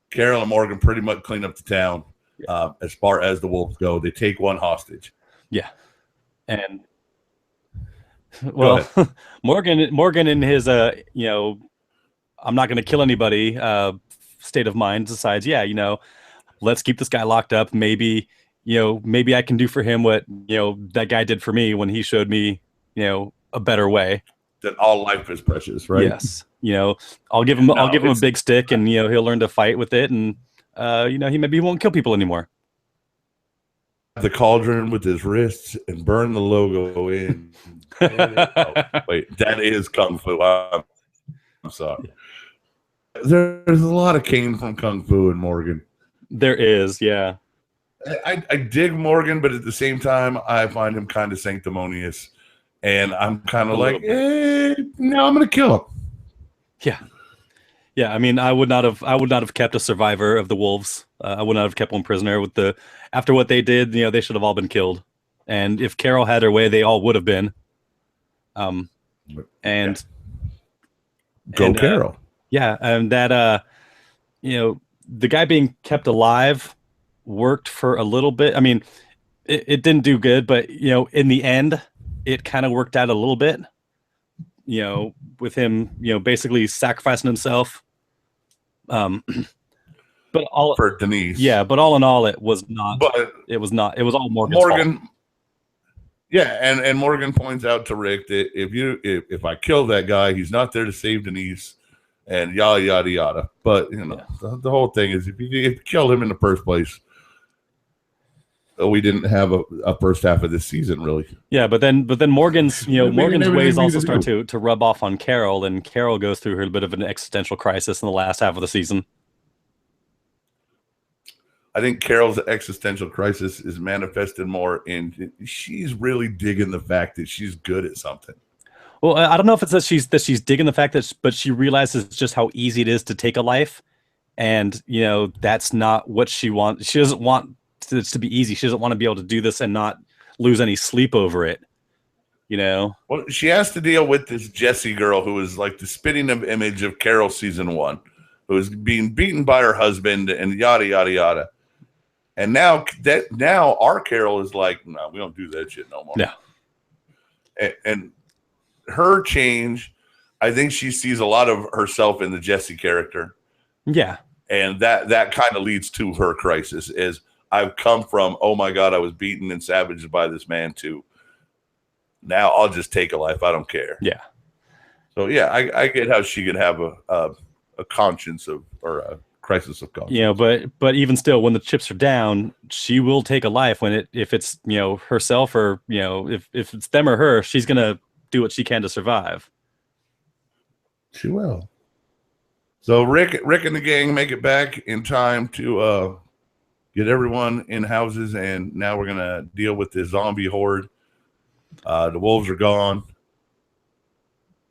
Carol and Morgan pretty much clean up the town. As far as the wolves go, they take one hostage. Yeah, and well, Morgan in his I'm not gonna kill anybody state of mind decides, let's keep this guy locked up. Maybe I can do for him what, that guy did for me when he showed me, a better way. That all life is precious, right? Yes. I'll give him a big stick and, he'll learn to fight with it. And, he won't kill people anymore. The cauldron with his wrists and burn the logo in. Wait, that is Kung Fu. I'm sorry. There's a lot of Kane from Kung Fu in Morgan. There is, yeah. I dig Morgan, but at the same time, I find him kind of sanctimonious, and I'm kind of like, no, I'm going to kill him. Yeah. I mean, I would not have kept a survivor of the wolves. I would not have kept one prisoner after what they did. They should have all been killed. And if Carol had her way, they all would have been. Carol. Yeah, and that the guy being kept alive worked for a little bit. I mean, it didn't do good, but in the end, it kind of worked out a little bit. With him, basically sacrificing himself. But all for Denise. Yeah, but all in all, it was not. But it was not. It was all Morgan's fault. Yeah, and Morgan points out to Rick that if I kill that guy, he's not there to save Denise, and yada yada yada. But the whole thing is if you killed him in the first place, we didn't have a first half of this season really. Yeah, but then Morgan's Morgan's ways also start to rub off on Carol, and Carol goes through her bit of an existential crisis in the last half of the season. I think Carol's existential crisis is manifested more in she's really digging the fact that she's good at something. Well, I don't know if it's that she's digging the fact that, but she realizes just how easy it is to take a life, and that's not what she wants. She doesn't want it to be easy. She doesn't want to be able to do this and not lose any sleep over it. Well, she has to deal with this Jessie girl who is like the spitting image of Carol season 1, who is being beaten by her husband and yada yada yada. And now our Carol is like, no, we don't do that shit no more. Yeah. And her change, I think she sees a lot of herself in the Jessie character. Yeah. And that kind of leads to her crisis is I've come from, oh my God, I was beaten and savaged by this man to now I'll just take a life. I don't care. Yeah. So yeah, I get how she could have a conscience or a crisis of conscience. But even still, when the chips are down, she will take a life if it's herself or if it's them or her, she's gonna do what she can to survive. She will. So Rick and the gang make it back in time to get everyone in houses, and now we're gonna deal with the zombie horde. The wolves are gone.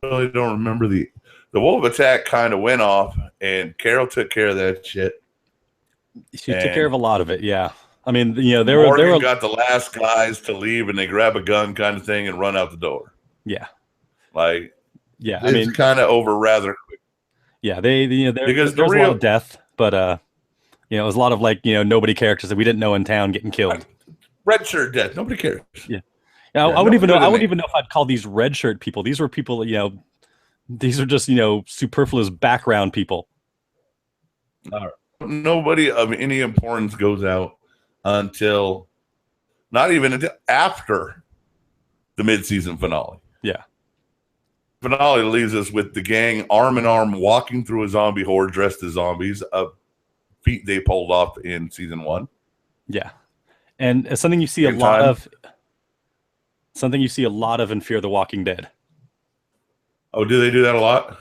I really don't remember the wolf attack kind of went off, and Carol took care of that shit. She took care of a lot of it, yeah. I mean, they were got the last guys to leave, and they grab a gun kind of thing and run out the door. Yeah, it's kind of over rather quick. Yeah, because there's a lot of death, but it was a lot of nobody characters that we didn't know in town getting killed. Red shirt death, nobody cares. Yeah, I wouldn't even know. I wouldn't even know if I'd call these red shirt people. These were people, these are just, superfluous background people. Nobody of any importance goes out until after the mid-season finale. Yeah. Finale leaves us with the gang arm in arm walking through a zombie horde dressed as zombies, a feat they pulled off in season 1. Yeah. And it's something you see a lot of in Fear the Walking Dead. Oh, do they do that a lot?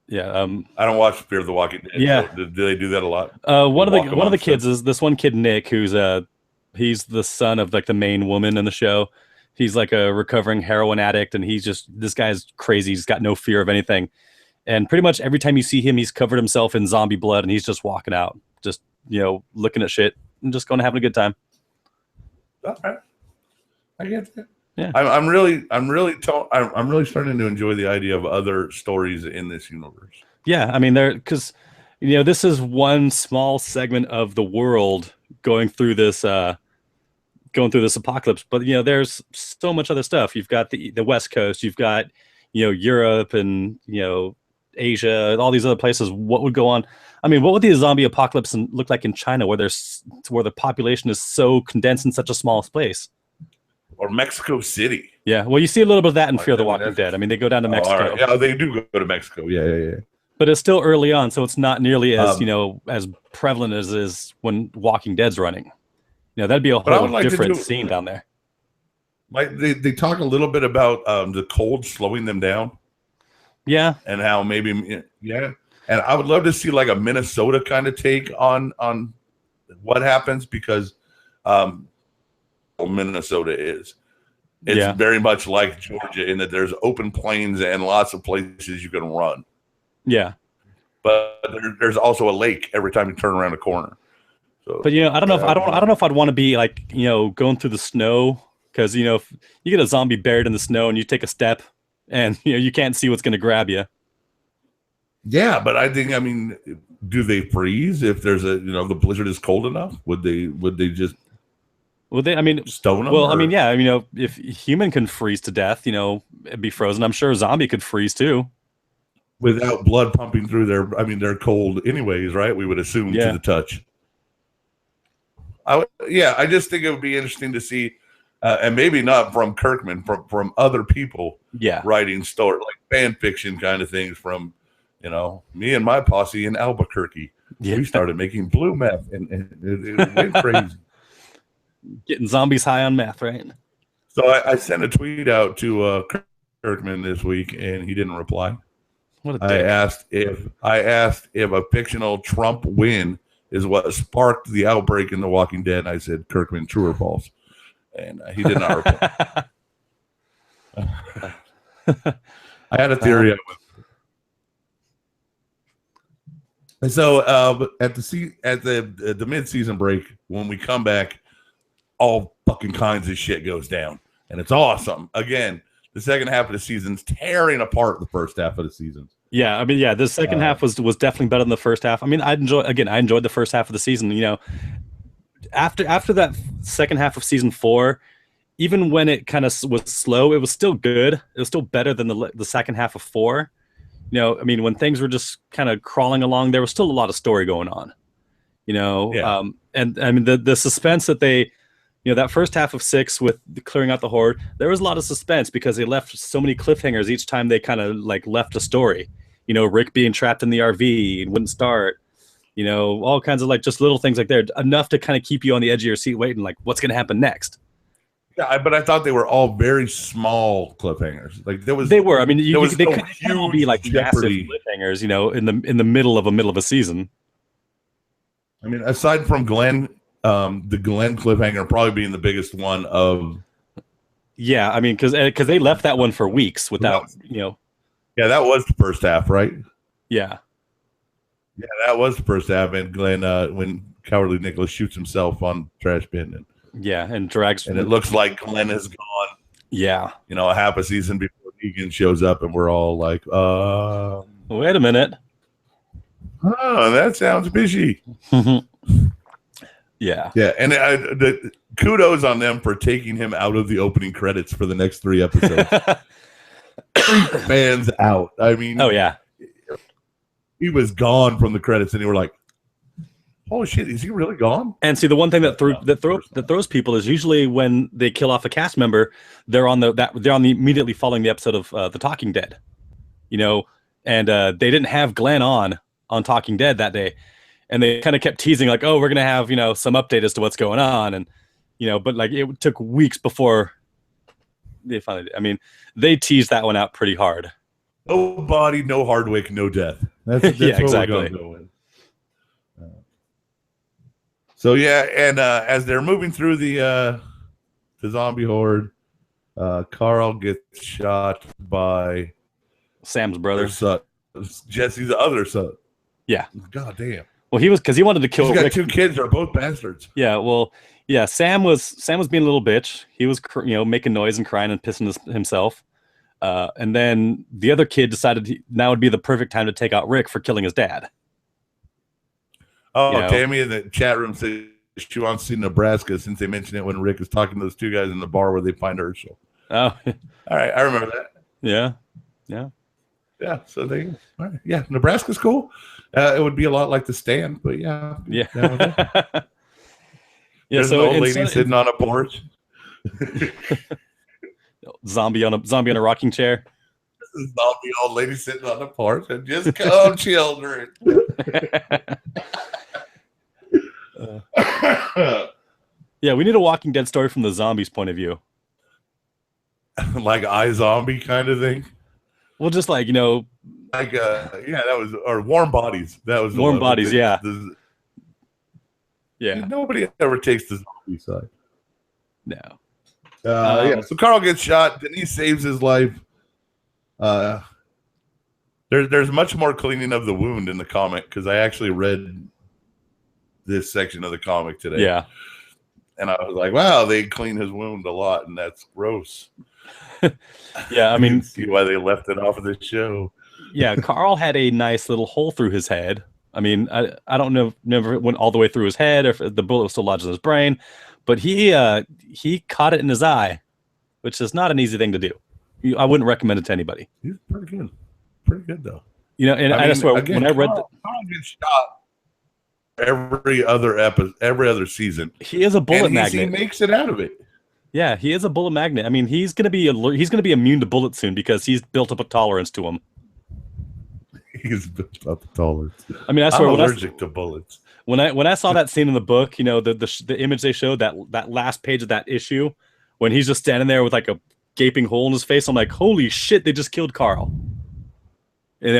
Yeah. I don't watch Fear the Walking Dead. Yeah. So do they do that a lot? One of the kids is this one kid, Nick, who's he's the son of the main woman in the show. He's like a recovering heroin addict, and this guy's crazy. He's got no fear of anything. And pretty much every time you see him, he's covered himself in zombie blood, and he's just walking out, just, looking at shit and just going to having a good time. Okay. I get that. Yeah. I'm really starting to enjoy the idea of other stories in this universe. Yeah. I mean, because, this is one small segment of the world going through this apocalypse, but there's so much other stuff. You've got the West Coast, you've got Europe and Asia, all these other places. What would go on? I mean, what would the zombie apocalypse look like in China, where the population is so condensed in such a small space? Or Mexico City. Yeah, well, you see a little bit of that in Fear the Walking Dead. I mean, they go down to Mexico. Right. Yeah, they do go to Mexico. Yeah. But it's still early on, so it's not nearly as as prevalent as is when Walking Dead's running. That'd be a whole different scene down there. Like they talk a little bit about the cold slowing them down. Yeah. And how maybe and I would love to see like a Minnesota kind of take on what happens, because Minnesota is. It's very much like Georgia in that there's open plains and lots of places you can run. Yeah. But there's also a lake every time you turn around a corner. So, but I don't know if I'd want to be going through the snow, because if you get a zombie buried in the snow and you take a step and you can't see what's going to grab you. Yeah, but I think, I mean, do they freeze if there's a, the blizzard is cold enough? Would they just I mean, stone them? well, I mean, yeah, if human can freeze to death, it'd be frozen. I'm sure a zombie could freeze too. Without blood pumping through their, I mean, they're cold anyways, right? We would assume to the touch. I just think it would be interesting to see, and maybe not from Kirkman, from other people, writing story like fan fiction kind of things from, me and my posse in Albuquerque. We started making blue meth, and it went crazy. Getting zombies high on meth, right? So I sent a tweet out to Kirkman this week, and he didn't reply. What a dick. I asked if a fictional Trump win is what sparked the outbreak in The Walking Dead. And I said, Kirkman, true or false? And he did not reply. I had a theory. And so at the mid-season break, when we come back, all fucking kinds of shit goes down, and it's awesome. Again, the second half of the season's tearing apart the first half of the season. Yeah, I mean, yeah, the second half was definitely better than the first half. I mean, I enjoyed the first half of the season. After that second half of season 4, even when it kind of was slow, it was still good. It was still better than the second half of 4. I mean, when things were just kind of crawling along, there was still a lot of story going on. And I mean, the suspense that they, that first half of 6 with clearing out the horde, there was a lot of suspense because they left so many cliffhangers each time they kind of like left a story. Rick being trapped in the RV and wouldn't start. All kinds of like just little things like that, enough to kind of keep you on the edge of your seat waiting, like what's going to happen next. Yeah, but I thought they were all very small cliffhangers. Like they were. I mean, they could all be like jeopardy. Massive cliffhangers, in the middle of a season. I mean, aside from Glenn, the Glenn cliffhanger probably being the biggest one of. Yeah, I mean, because they left that one for weeks without, Yeah, that was the first half, right? Yeah. Yeah, that was the first half, and Glenn, when Cowardly Nicholas shoots himself on trash bin, and drags, and it looks like Glenn is gone. Yeah, a half a season before Negan shows up, and we're all like, wait a minute. Oh, that sounds fishy. Yeah, and the kudos on them for taking him out of the opening credits for the next 3 episodes. Fans out. I mean, oh yeah, he was gone from the credits, and they were like, "Oh shit, is he really gone?" And see, the one thing that throws people is usually when they kill off a cast member, they're on the immediately following the episode of The Talking Dead, and they didn't have Glenn on Talking Dead that day, and they kind of kept teasing like, "Oh, we're gonna have some update as to what's going on," and but like it took weeks before they finally. I mean, they teased that one out pretty hard. No body, no Hardwick, no death. That's yeah, what exactly. we're gonna go with. So yeah, and as they're moving through the zombie horde, Carl gets shot by Sam's brother, Jesse's other son. Yeah. God damn. Well, because he wanted to kill. He's got Rick. 2 kids. They're both bastards. Yeah. Well, yeah. Sam was being a little bitch. He was making noise and crying and pissing himself. And then the other kid decided now would be the perfect time to take out Rick for killing his dad. Oh, Tammy in the chat room said she wants to see Nebraska since they mentioned it when Rick was talking to those 2 guys in the bar where they find Herschel. Oh, all right, I remember that. Yeah. So they, all right. Yeah, Nebraska's cool. It would be a lot like The Stand, but yeah. Yeah. There's an old lady sitting on a porch. Zombie on a rocking chair. Zombie old lady sitting on the porch and just come, children. Yeah, we need a Walking Dead story from the zombies' point of view. Like iZombie kind of thing. Well, just like like that was, or Warm Bodies. That was Warm Bodies. Yeah. Nobody ever takes the zombie side. No. So Carl gets shot. Denise saves his life. There's much more cleaning of the wound in the comic because I actually read this section of the comic today. Yeah. And I was like, wow, they clean his wound a lot, and that's gross. Yeah, I mean, see why they left it off of the show. Yeah, Carl had a nice little hole through his head. I mean, I don't know, never it went all the way through his head, or if the bullet was still lodged in his brain, but he caught it in his eye, which is not an easy thing to do. I wouldn't recommend it to anybody. He's pretty good though. And I swear, again, when I read Carl gets shot every other season. he is a bullet magnet. He makes it out of it. Yeah, he is a bullet magnet. I mean, he's gonna be immune to bullets soon because he's built up a tolerance to them. He's built up a tolerance. I mean, I swear, I'm allergic to bullets. When I saw that scene in the book, the image they showed, that last page of that issue, when he's just standing there with like a gaping hole in his face, I'm like, holy shit, they just killed Carl. They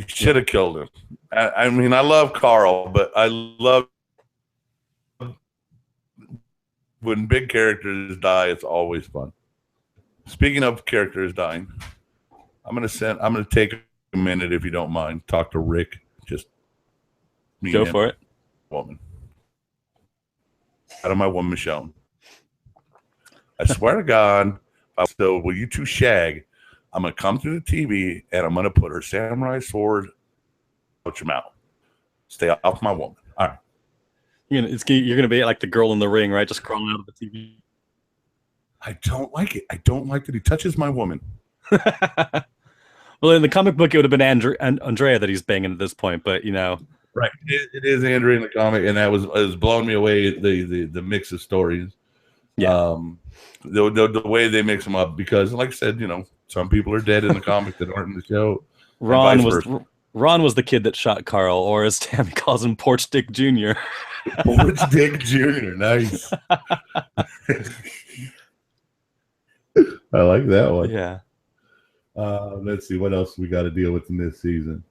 should have killed him. I mean, I love Carl, but I love when big characters die. It's always fun. Speaking of characters dying, I'm gonna take a minute, if you don't mind, talk to Rick. Just go for it. Woman. Out of my woman shown. I swear to God, so will you two shag? I'm gonna come through the TV and I'm gonna put her samurai sword out your mouth. Stay off my woman. All right. You're gonna be like the girl in the ring, right? Just crawling out of the TV. I don't like it. I don't like that he touches my woman. Well, in the comic book, it would have been Andrea that he's banging at this point, but Right. It is Andrea in the comic, and that was blowing me away. The mix of stories. Yeah. The way they mix them up, because, like I said, some people are dead in the comic that aren't in the show. Ron was the kid that shot Carl, or as Tammy calls him, Porch Dick Jr. Porch Dick Jr. Nice. I like that one. Yeah. Let's see what else we got to deal with in this season.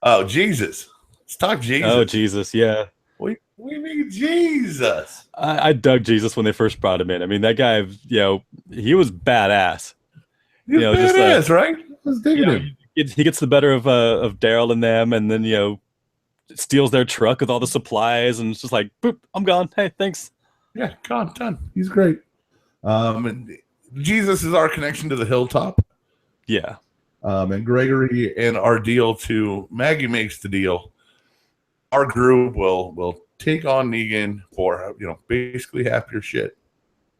Oh, Jesus. Let's talk Jesus. Oh, Jesus, yeah. We mean Jesus. I dug Jesus when they first brought him in. I mean, that guy, he was badass. He's badass, right? I was digging him. He gets the better of Daryl and them, and then, steals their truck with all the supplies, and it's just like, boop, I'm gone. Hey, thanks. Yeah, gone, done. He's great. And Jesus is our connection to the hilltop. Yeah. And Gregory and our deal to Maggie makes the deal. Our group will take on Negan for basically half your shit.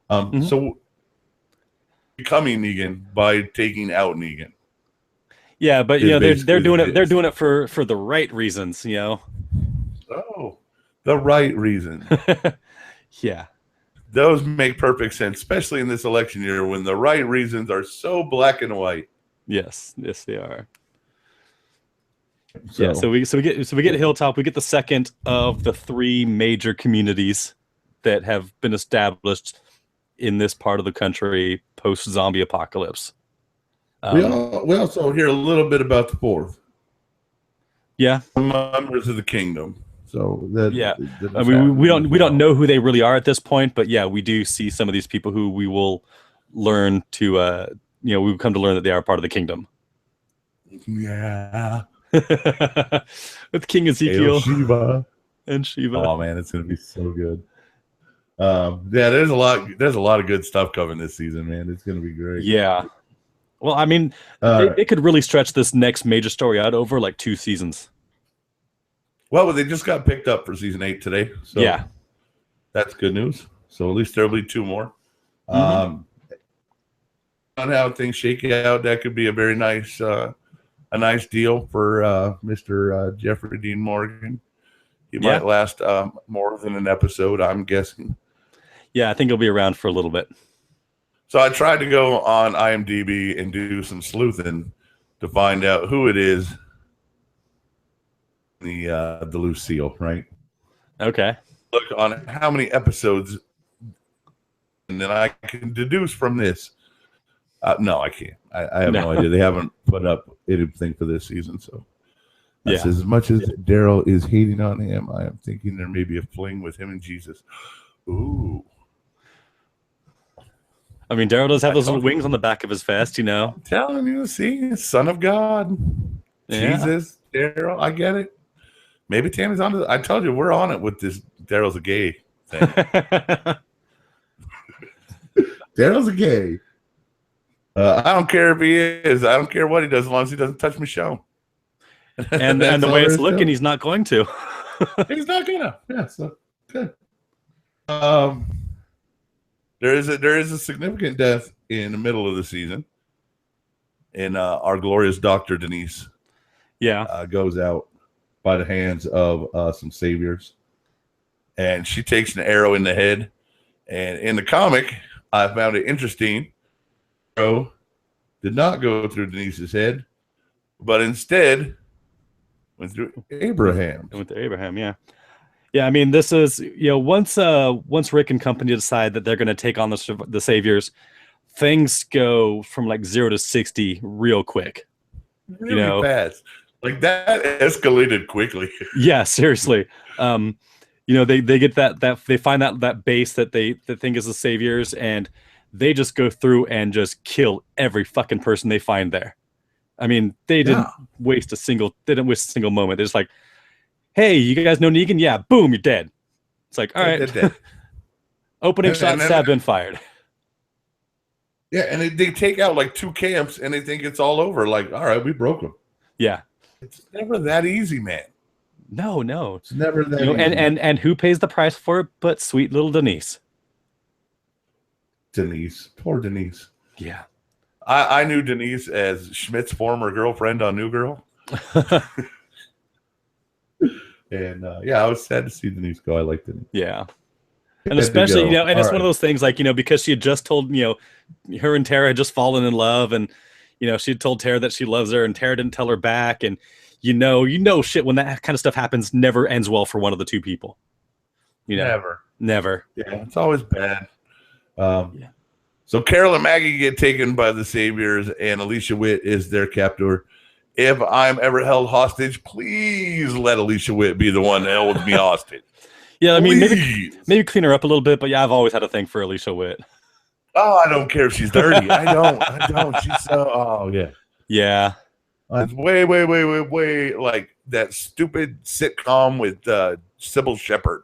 So becoming Negan by taking out Negan. Yeah, but they're doing it for the right reasons, Oh, the right reason. Yeah. Those make perfect sense, especially in this election year when the right reasons are so black and white. Yes, they are. So we get Hilltop. We get the second of the three major communities that have been established in this part of the country post zombie apocalypse. We also hear a little bit about the fourth. Yeah, members of the kingdom. So we don't know who they really are at this point, but yeah, we do see some of these people who we will learn to we've come to learn that they are part of the kingdom. Yeah. With King Ezekiel and Shiva. Oh man, it's gonna be so good. There's a lot of good stuff coming this season, man. It's gonna be great. Yeah. Well, I mean, it could really stretch this next major story out over like 2 seasons. Well, they just got picked up for season 8 today. So yeah. That's good news. So at least there'll be 2 more. On how things shake out, that could be a very nice deal for Mr. Jeffrey Dean Morgan. He might last more than an episode, I'm guessing. Yeah, I think he'll be around for a little bit. So I tried to go on IMDb and do some sleuthing to find out who it is. The Lucille, right? Okay. Look on how many episodes, and then I can deduce from this. No, I can't. I have no idea. They haven't put up anything for this season, so that's as much as Daryl is hating on him. I am thinking there may be a fling with him and Jesus. Ooh. I mean, Daryl does have those little wings on the back of his vest, I'm telling you, see, Son of God, Jesus, Daryl. I get it. Maybe Tammy's on it. I told you, we're on it with this. Daryl's a gay thing. Daryl's a gay. I don't care if he is. I don't care what he does as long as he doesn't touch Michonne. And the way it's looking, he's not going to. He's not gonna. Yeah, so good. There is a significant death in the middle of the season, and our glorious Dr. Denise, goes out by the hands of some saviors, and she takes an arrow in the head. And in the comic, I found it interesting. Arrow did not go through Denise's head, but instead went through Abraham. Went to Abraham, yeah. Yeah, I mean, this is, once Rick and company decide that they're going to take on the saviors, things go from like 0 to 60 real quick. Really fast. Like that escalated quickly. Yeah, seriously. They get that they find that base that they think is the saviors, and they just go through and just kill every fucking person they find there. I mean, they didn't waste a single moment. They're just like, hey, you guys know Negan? Yeah, boom, you're dead. It's like, all right. Opening shots have been fired. Yeah, and they take out like 2 camps, and they think it's all over. Like, all right, we broke them. Yeah. It's never that easy, man. No. It's never that easy. And who pays the price for it but sweet little Denise? Poor Denise. Yeah. I knew Denise as Schmidt's former girlfriend on New Girl. And I was sad to see Denise go. I liked Denise. Yeah. And especially, and it's one of those things like, because she had just told, her and Tara had just fallen in love, and, she had told Tara that she loves her, and Tara didn't tell her back. And, shit, when that kind of stuff happens, never ends well for one of the two people. Never. Yeah, it's always bad. So Carol and Maggie get taken by the saviors, and Alicia Witt is their captor. If I'm ever held hostage, please let Alicia Witt be the one that holds me hostage. Yeah, I mean, maybe clean her up a little bit, but yeah, I've always had a thing for Alicia Witt. Oh, I don't care if she's dirty. I don't. She's so. Oh yeah. Yeah. It's way like that stupid sitcom with Sybil Shepherd.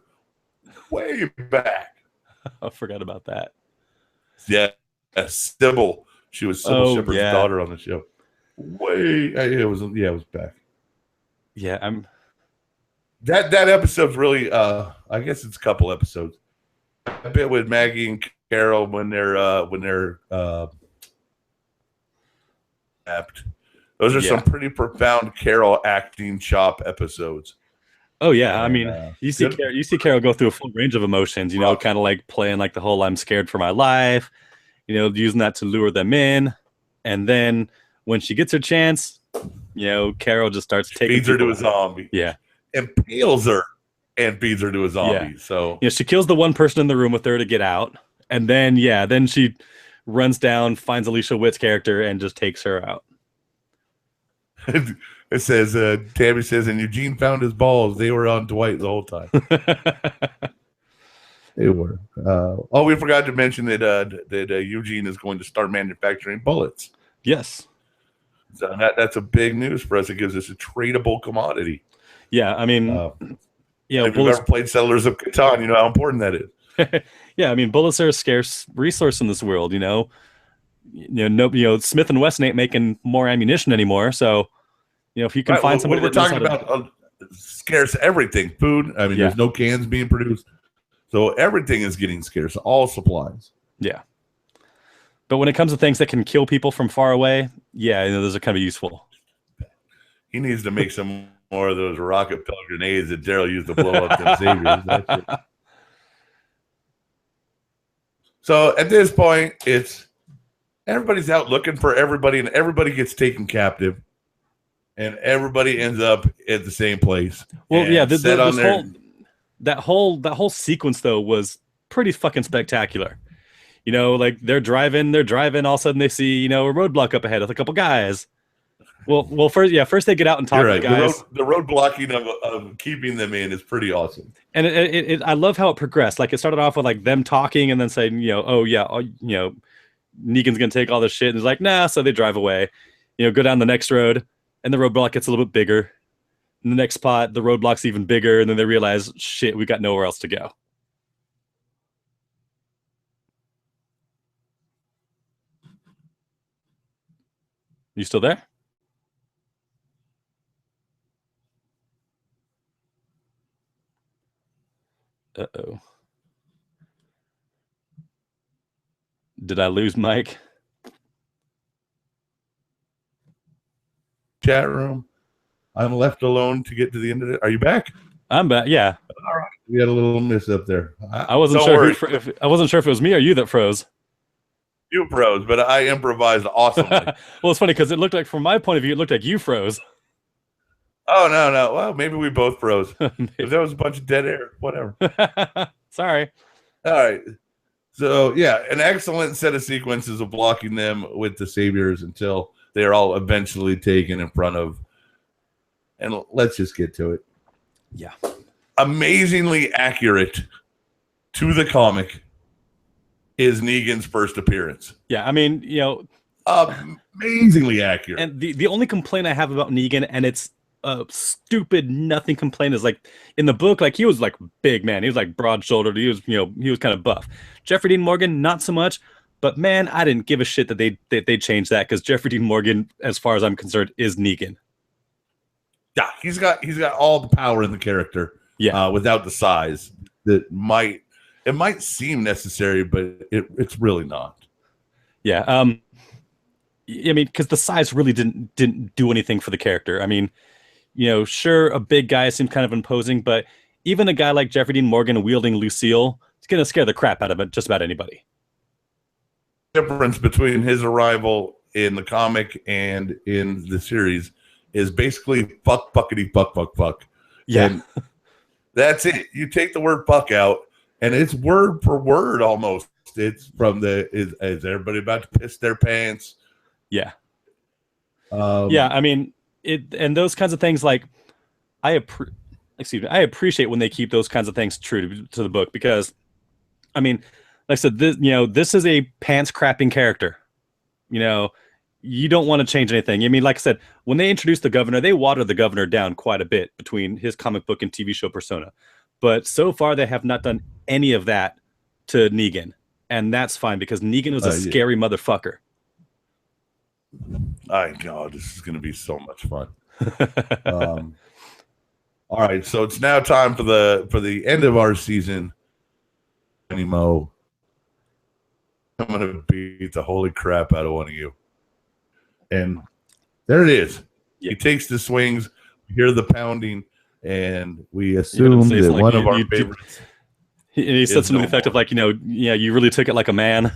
Way back. I forgot about that. Yeah, Sybil. She was Sybil Shepherd's daughter on the show. It was back. Yeah, I'm. That episode's really. I guess it's a couple episodes. A bit with Maggie and Carol when they're apt. Those are some pretty profound Carol acting shop episodes. Oh yeah, I mean, you see Carol go through a full range of emotions. Kind of like playing like the whole "I'm scared for my life," using that to lure them in, and then when she gets her chance, Carol just starts taking feeds her to a zombie. Yeah, impales her and feeds her to a zombie. Yeah. So she kills the one person in the room with her to get out, and then she runs down, finds Alicia Witt's character, and just takes her out. It says, Tammy says, and Eugene found his balls. They were on Dwight the whole time. They were. We forgot to mention that Eugene is going to start manufacturing bullets. Yes. So that's a big news for us. It gives us a tradable commodity. Yeah, I mean, if you've ever played Settlers of Catan, you know how important that is. Yeah, I mean, bullets are a scarce resource in this world. Smith and Wesson ain't making more ammunition anymore. So, if you can find somebody, we're talking about scarce everything, food. I mean, there's no cans being produced, so everything is getting scarce. All supplies. Yeah. But when it comes to things that can kill people from far away, those are kind of useful. He needs to make some more of those rocket pellet grenades that Daryl used to blow up the saviors. So at this point, it's everybody's out looking for everybody, and everybody gets taken captive, and everybody ends up at the same place. Well, yeah, that whole sequence though was pretty fucking spectacular. Like they're driving, all of a sudden they see, a roadblock up ahead with a couple guys. Well, first they get out and talk to the guys. The road blocking of keeping them in is pretty awesome. And I love how it progressed. Like it started off with like them talking and then saying, Negan's gonna take all this shit, and it's like, nah. So they drive away, go down the next road, and the roadblock gets a little bit bigger. In the next spot, the roadblock's even bigger, and then they realize, shit, we got nowhere else to go. You still there? Uh-oh. Did I lose Mike? Chat room. I'm left alone to get to the end of it. Are you back? I'm back. Yeah. All right. We had a little miss up there. I wasn't sure if I wasn't sure if it was me or you that froze. You froze, but I improvised awesomely. Well, it's funny because it looked like, from my point of view, it looked like you froze. Oh, no. Well, maybe we both froze. If there was a bunch of dead air, whatever. Sorry. All right. So, yeah, an excellent set of sequences of blocking them with the saviors until they're all eventually taken in front of. And let's just get to it. Yeah. Amazingly accurate to the comic is Negan's first appearance. Yeah, I mean, amazingly accurate. And the only complaint I have about Negan, and it's a stupid nothing complaint, is like in the book, like he was like big man, he was like broad shouldered, he was kind of buff. Jeffrey Dean Morgan, not so much, but man, I didn't give a shit that they changed that, because Jeffrey Dean Morgan, as far as I'm concerned, is Negan. Yeah, he's got all the power in the character. Yeah, without the size that might seem necessary, but it's really not. Yeah, I mean, because the size really didn't do anything for the character. I mean, sure, a big guy seemed kind of imposing, but even a guy like Jeffrey Dean Morgan wielding Lucille, it's gonna scare the crap out of just about anybody. Difference between his arrival in the comic and in the series is basically fuck, fuckity, fuck, fuck, fuck. Yeah. And that's it. You take the word fuck out, and it's word for word almost. It's from is everybody about to piss their pants? Yeah. Yeah, I mean, and those kinds of things, like, I appreciate when they keep those kinds of things true to the book, because, I mean, like I said, this is a pants crapping character. You don't want to change anything. I mean, like I said, when they introduced the governor, they watered the governor down quite a bit between his comic book and TV show persona. But so far, they have not done any of that to Negan. And that's fine, because Negan was a scary motherfucker. God, this is going to be so much fun. All right, so it's now time for the end of our season. Mo, I'm going to beat the holy crap out of one of you. And there it is. Yep. He takes the swings. We hear the pounding, and we assume that one of our favorites. He said something effective, like, you really took it like a man.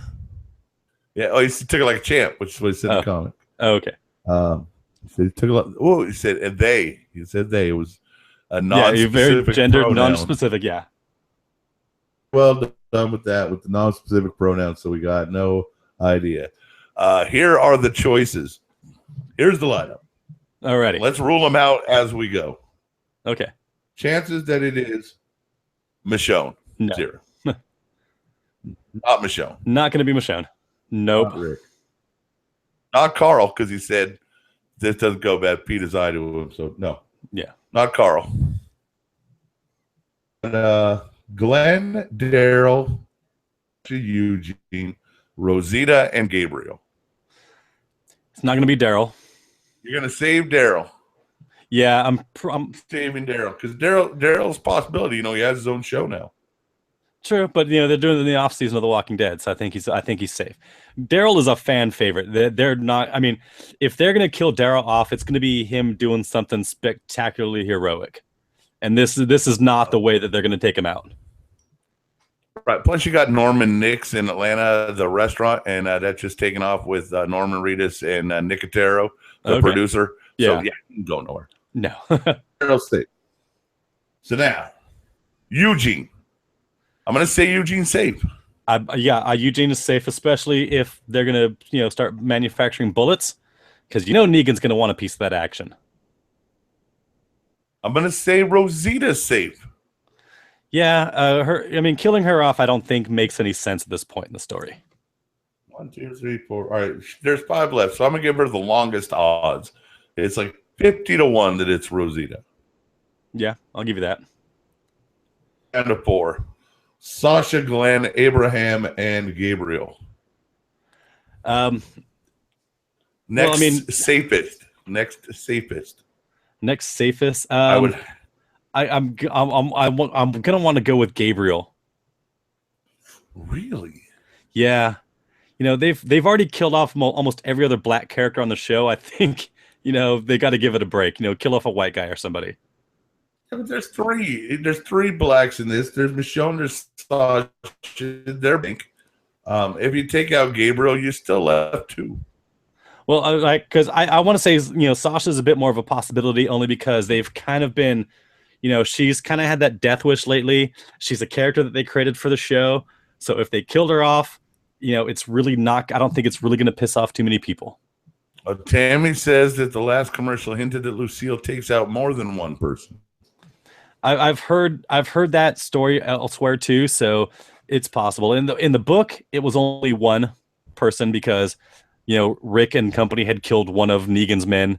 Yeah, he took it like a champ, which is what he said in the comic. Oh, okay. He said he took it like. Oh, he said and they. He said they. It was a non-specific very gendered, pronoun. non-specific. Yeah. Well done with that, with the non-specific pronoun. So we got no idea. Here are the choices. Here's the lineup. Alrighty. Let's rule them out as we go. Okay. Chances that it is Michonne. No. 0. Not Michonne. Not going to be Michonne. Nope. Not Rick. Not Carl, because he said this doesn't go bad. Pete his eye to him, so no. Yeah. Not Carl. And, Glenn, Daryl, Eugene, Rosita, and Gabriel. It's not going to be Daryl. You're going to save Daryl. Yeah, I'm saving Daryl, because Daryl's possibility. He has his own show now. True, but they're doing it in the off season of The Walking Dead, so I think he's safe. Daryl is a fan favorite. They're not. I mean, if they're going to kill Daryl off, it's going to be him doing something spectacularly heroic, and this is not the way that they're going to take him out. Right. Plus, you got Norman Nix in Atlanta, the restaurant, and that's just taken off with Norman Reedus and Nicotero, the producer. Yeah. So, yeah, you can go nowhere. No. Daryl's safe. So now, Eugene. I'm going to say Eugene's safe. Eugene is safe, especially if they're going to start manufacturing bullets, because Negan's going to want a piece of that action. I'm going to say Rosita's safe. Yeah, killing her off, I don't think makes any sense at this point in the story. 1, 2, 3, 4. All right, there's 5 left, so I'm going to give her the longest odds. It's like 50-1 that it's Rosita. Yeah, I'll give you that. And a 4. Sasha, Glenn, Abraham, and Gabriel. Next I mean, safest. Next safest. next safest. I would. I'm gonna want to go with Gabriel. Really? Yeah, they've already killed off almost every other black character on the show. I think they got to give it a break. Kill off a white guy or somebody. Yeah, but there's three. There's three blacks in this. There's Michonne. There's Sasha. They're pink. If you take out Gabriel, you still left two. Well, because I want to say Sasha's a bit more of a possibility only because they've kind of been, she's kind of had that death wish lately. She's a character that they created for the show. So if they killed her off, it's really not. I don't think it's really going to piss off too many people. Tammy says that the last commercial hinted that Lucille takes out more than one person. I've heard that story elsewhere too, so it's possible. In the book, it was only one person because Rick and company had killed one of Negan's men,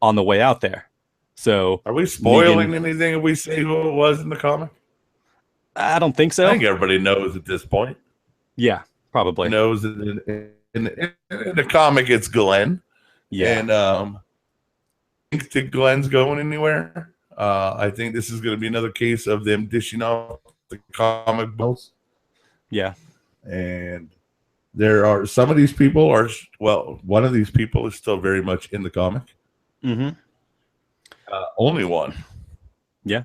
on the way out there. So are we spoiling anything if we say who it was in the comic? I don't think so. I think everybody knows at this point. Yeah, probably knows that in the comic it's Glenn. Yeah, and I think that Glenn's going anywhere. I think this is going to be another case of them dishing off the comic books. Yeah, and there are some of these people are one of these people is still very much in the comic. Mm-hmm. Only one. Yeah.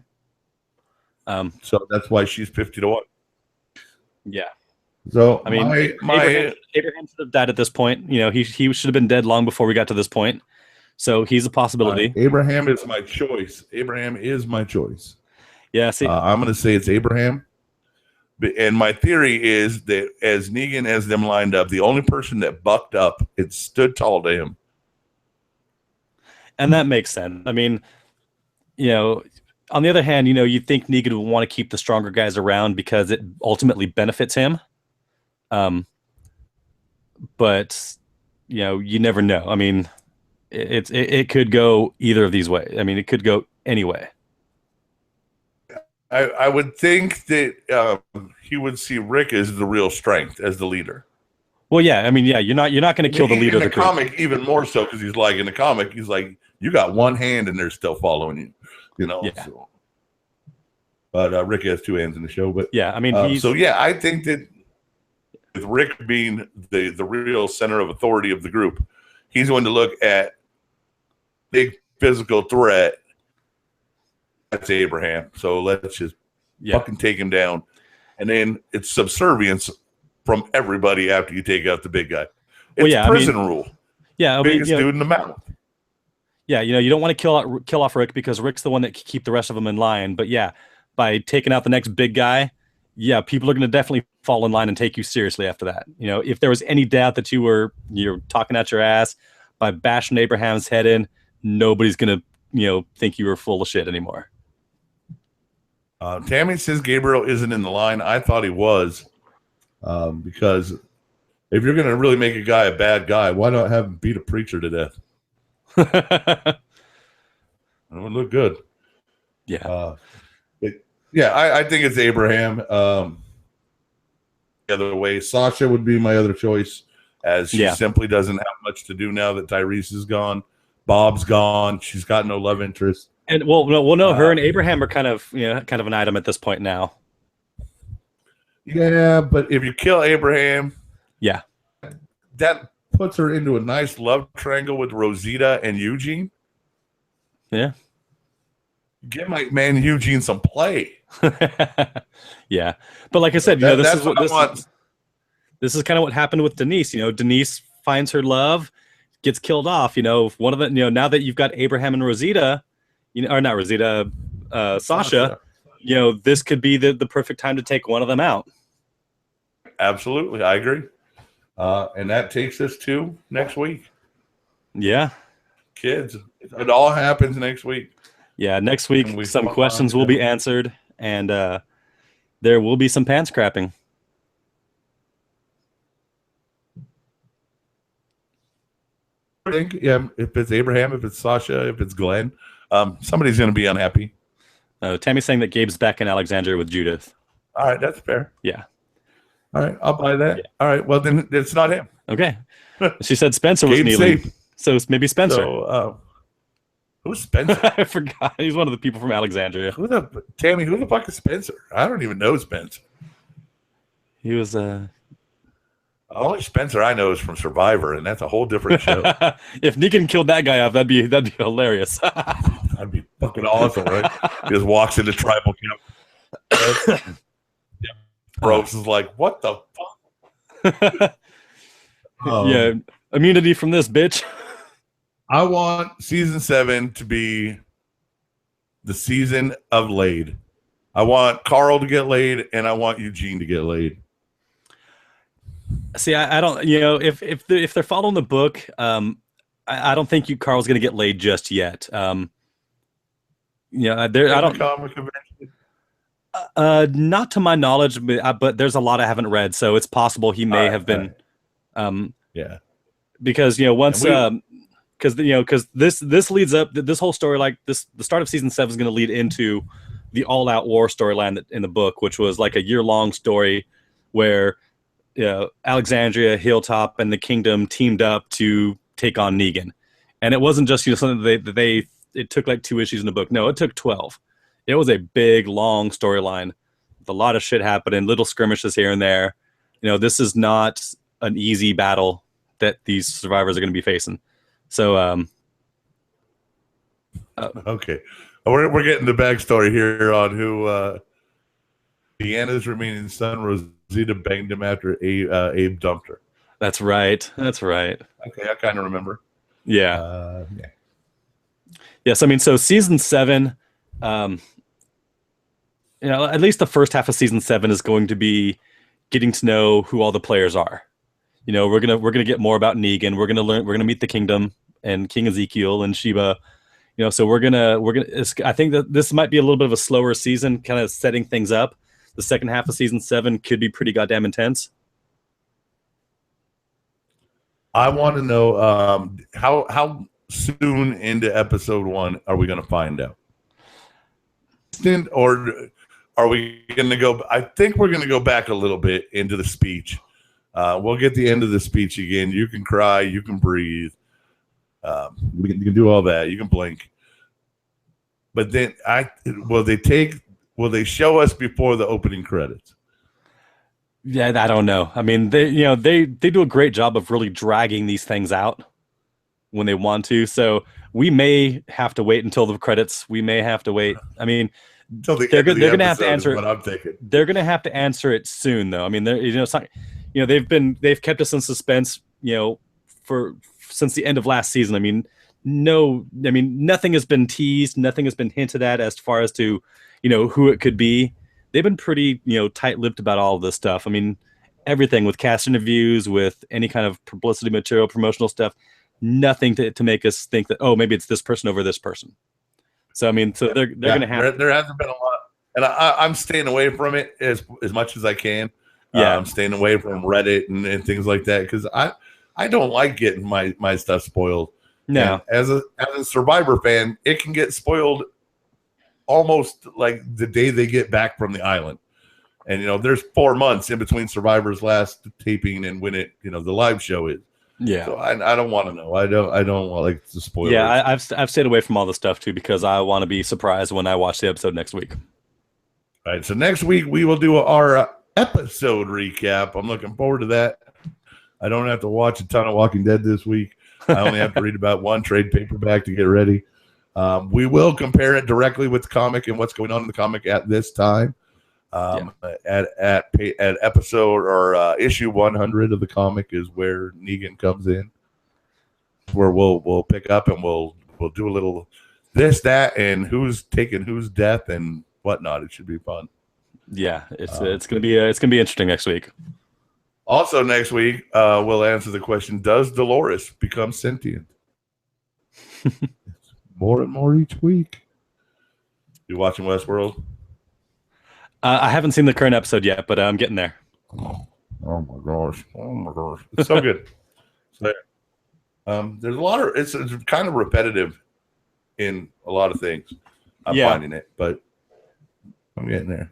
So that's why she's 50-1. Yeah. So I mean, Abraham should have died at this point. He should have been dead long before we got to this point. So he's a possibility. Abraham is my choice. Abraham is my choice. Yeah. See, I'm going to say it's Abraham. And my theory is that as Negan has them lined up, the only person that bucked up and stood tall to him. And that makes sense. I mean, on the other hand, you think Negan would want to keep the stronger guys around because it ultimately benefits him. But you never know. I mean, it could go either of these ways. I mean, it could go any way. I would think that he would see Rick as the real strength, as the leader. Well, yeah. I mean, yeah. You're not going to kill the leader in of the the comic, even more so because he's like in the comic, he's like, you got one hand and they're still following you. Yeah. So. But Rick has two hands in the show. But yeah, I mean, I think that with Rick being the real center of authority of the group, he's going to look at big physical threat. That's Abraham. So let's just fucking take him down. And then it's subservience from everybody after you take out the big guy. It's prison rule. Yeah. Biggest dude in the mouth. Yeah. You don't want to kill off Rick because Rick's the one that can keep the rest of them in line. But yeah, by taking out the next big guy, yeah, people are going to definitely fall in line and take you seriously after that. If there was any doubt that you're talking out your ass by bashing Abraham's head in, nobody's going to, think you were full of shit anymore. Tammy says Gabriel isn't in the line. I thought he was because if you're going to really make a guy a bad guy, why not have him beat a preacher to death? It would look good. Yeah. I think it's Abraham. The other way, Sasha would be my other choice as she simply doesn't have much to do now that Tyrese is gone. Bob's gone. She's got no love interest. And no, her and Abraham are kind of an item at this point now. Yeah, but if you kill Abraham, that puts her into a nice love triangle with Rosita and Eugene. Yeah. Give my man Eugene some play. Yeah. But like I said, this is kind of what happened with Denise. Denise finds her love, gets killed off. One of the, now that you've got Abraham and Rosita, or not Rosita, Sasha, this could be the perfect time to take one of them out. Absolutely. I agree. And that takes us to next week. Yeah. Kids, it all happens next week. Yeah. Next week, some questions will be answered and there will be some pants crapping. I think, if it's Abraham, if it's Sasha, if it's Glenn, somebody's going to be unhappy. Tammy's saying that Gabe's back in Alexandria with Judith. All right, that's fair. Yeah. All right, I'll buy that. Yeah. All right, well then it's not him. Okay. She said Spencer was Gabe kneeling. safe. So it's maybe Spencer. So who's Spencer? I forgot. He's one of the people from Alexandria. Tammy, who the fuck is Spencer? I don't even know Spencer. He was Only Spencer I know is from Survivor, and that's a whole different show. If Negan killed that guy off, that'd be hilarious. That'd be fucking awesome, right? He just walks into tribal camp. Brooks is like, what the fuck? Yeah, immunity from this, bitch. I want season 7 to be the season of laid. I want Carl to get laid, and I want Eugene to get laid. See, I don't, if they're following the book, I don't think Carl's gonna get laid just yet. I don't. Comic eventually. Not to my knowledge, but there's a lot I haven't read, so it's possible he may have been. Yeah. Because once because this leads up, this whole story, like the start of season 7 is going to lead into the all-out war storyline in the book, which was like a year-long story where Alexandria, Hilltop, and the Kingdom teamed up to take on Negan, and it wasn't just something that it took like 2 issues in the book. No, it took 12. It was a big, long storyline with a lot of shit happening, little skirmishes here and there. This is not an easy battle that these survivors are going to be facing. So, okay, we're getting the backstory here on who Deanna's remaining son, Rosita, banged him after Abe dumped her. That's right. Okay, I kind of remember. Yeah. Yes, I mean, so season 7, at least the first half of season 7 is going to be getting to know who all the players are. We're gonna get more about Negan. We're gonna meet the Kingdom and King Ezekiel and Sheba. So I think that this might be a little bit of a slower season, kind of setting things up. The second half of season 7 could be pretty goddamn intense. I want to know how soon into episode 1 are we going to find out? Or are we going to go? I think we're going to go back a little bit into the speech. We'll get the end of the speech again. You can cry. You can breathe. You can do all that. You can blink. But then will they show us before the opening credits? Yeah, I don't know. I mean, they do a great job of really dragging these things out when they want to. So we may have to wait until the credits. We may have to wait. I mean, they're going to have to answer. What I'm thinking. They're going to have to answer it soon, though. I mean, they've kept us in suspense, since the end of last season. I mean, nothing has been teased, nothing has been hinted at as far as to, who it could be. They've been pretty, tight-lipped about all of this stuff. I mean, everything with cast interviews, with any kind of publicity material, promotional stuff, nothing to make us think that, oh, maybe it's this person over this person. So, I mean, they're going to have. There hasn't been a lot, and I'm staying away from it as much as I can. Yeah, I'm staying away from Reddit and things like that because I don't like getting my stuff spoiled. No, and as a Survivor fan, it can get spoiled almost like the day they get back from the island. And there's 4 months in between Survivor's last taping and when it the live show is. Yeah. So I don't want to know. I don't want like to spoil. Yeah, I've stayed away from all the stuff too because I want to be surprised when I watch the episode next week. All right. So next week we will do our episode recap. I'm looking forward to that. I don't have to watch a ton of Walking Dead this week. I only have to read about one trade paperback to get ready. We will compare it directly with the comic and what's going on in the comic at this time. At episode or issue 100 of the comic is where Negan comes in, where we'll pick up and we'll do a little this, that, and who's taking whose death and whatnot. It should be fun. Yeah, it's gonna be interesting next week. Also next week, we'll answer the question: does Dolores become sentient? More and more each week. You watching Westworld? I haven't seen the current episode yet, but I'm getting there. Oh my gosh! It's so good. So, there's a lot of it's kind of repetitive in a lot of things. I'm finding it, but I'm getting there.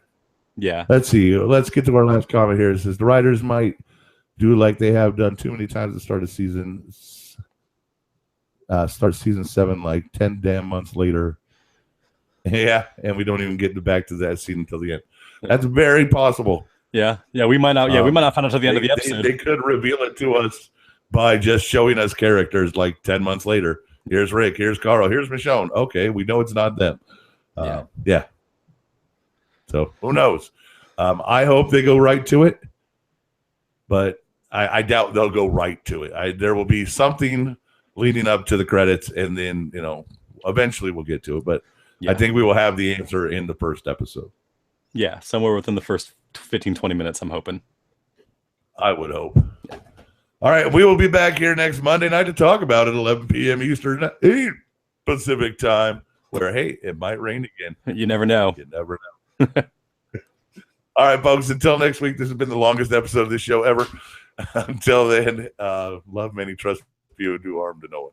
Yeah. Let's see. Let's get to our last comment here. It says the writers might do like they have done too many times at the start of season. Start season 7 like 10 damn months later. Yeah, and we don't even get back to that scene until the end. That's very possible. Yeah, we might not. Yeah, we might not find out until the end of the episode. They could reveal it to us by just showing us characters like 10 months later. Here's Rick. Here's Carl. Here's Michonne. Okay, we know it's not them. Yeah. So who knows? I hope they go right to it, but I doubt they'll go right to it. There will be something leading up to the credits, and then eventually we'll get to it. But I think we will have the answer in the first episode. Yeah, somewhere within the first 15, 20 minutes, I'm hoping. I would hope. All right, we will be back here next Monday night to talk about it, 11 p.m. Eastern, 8 Pacific time, where, hey, it might rain again. You never know. You never know. All right, folks, until next week, this has been the longest episode of this show ever. Until then, love many, trust few, and do harm to no one.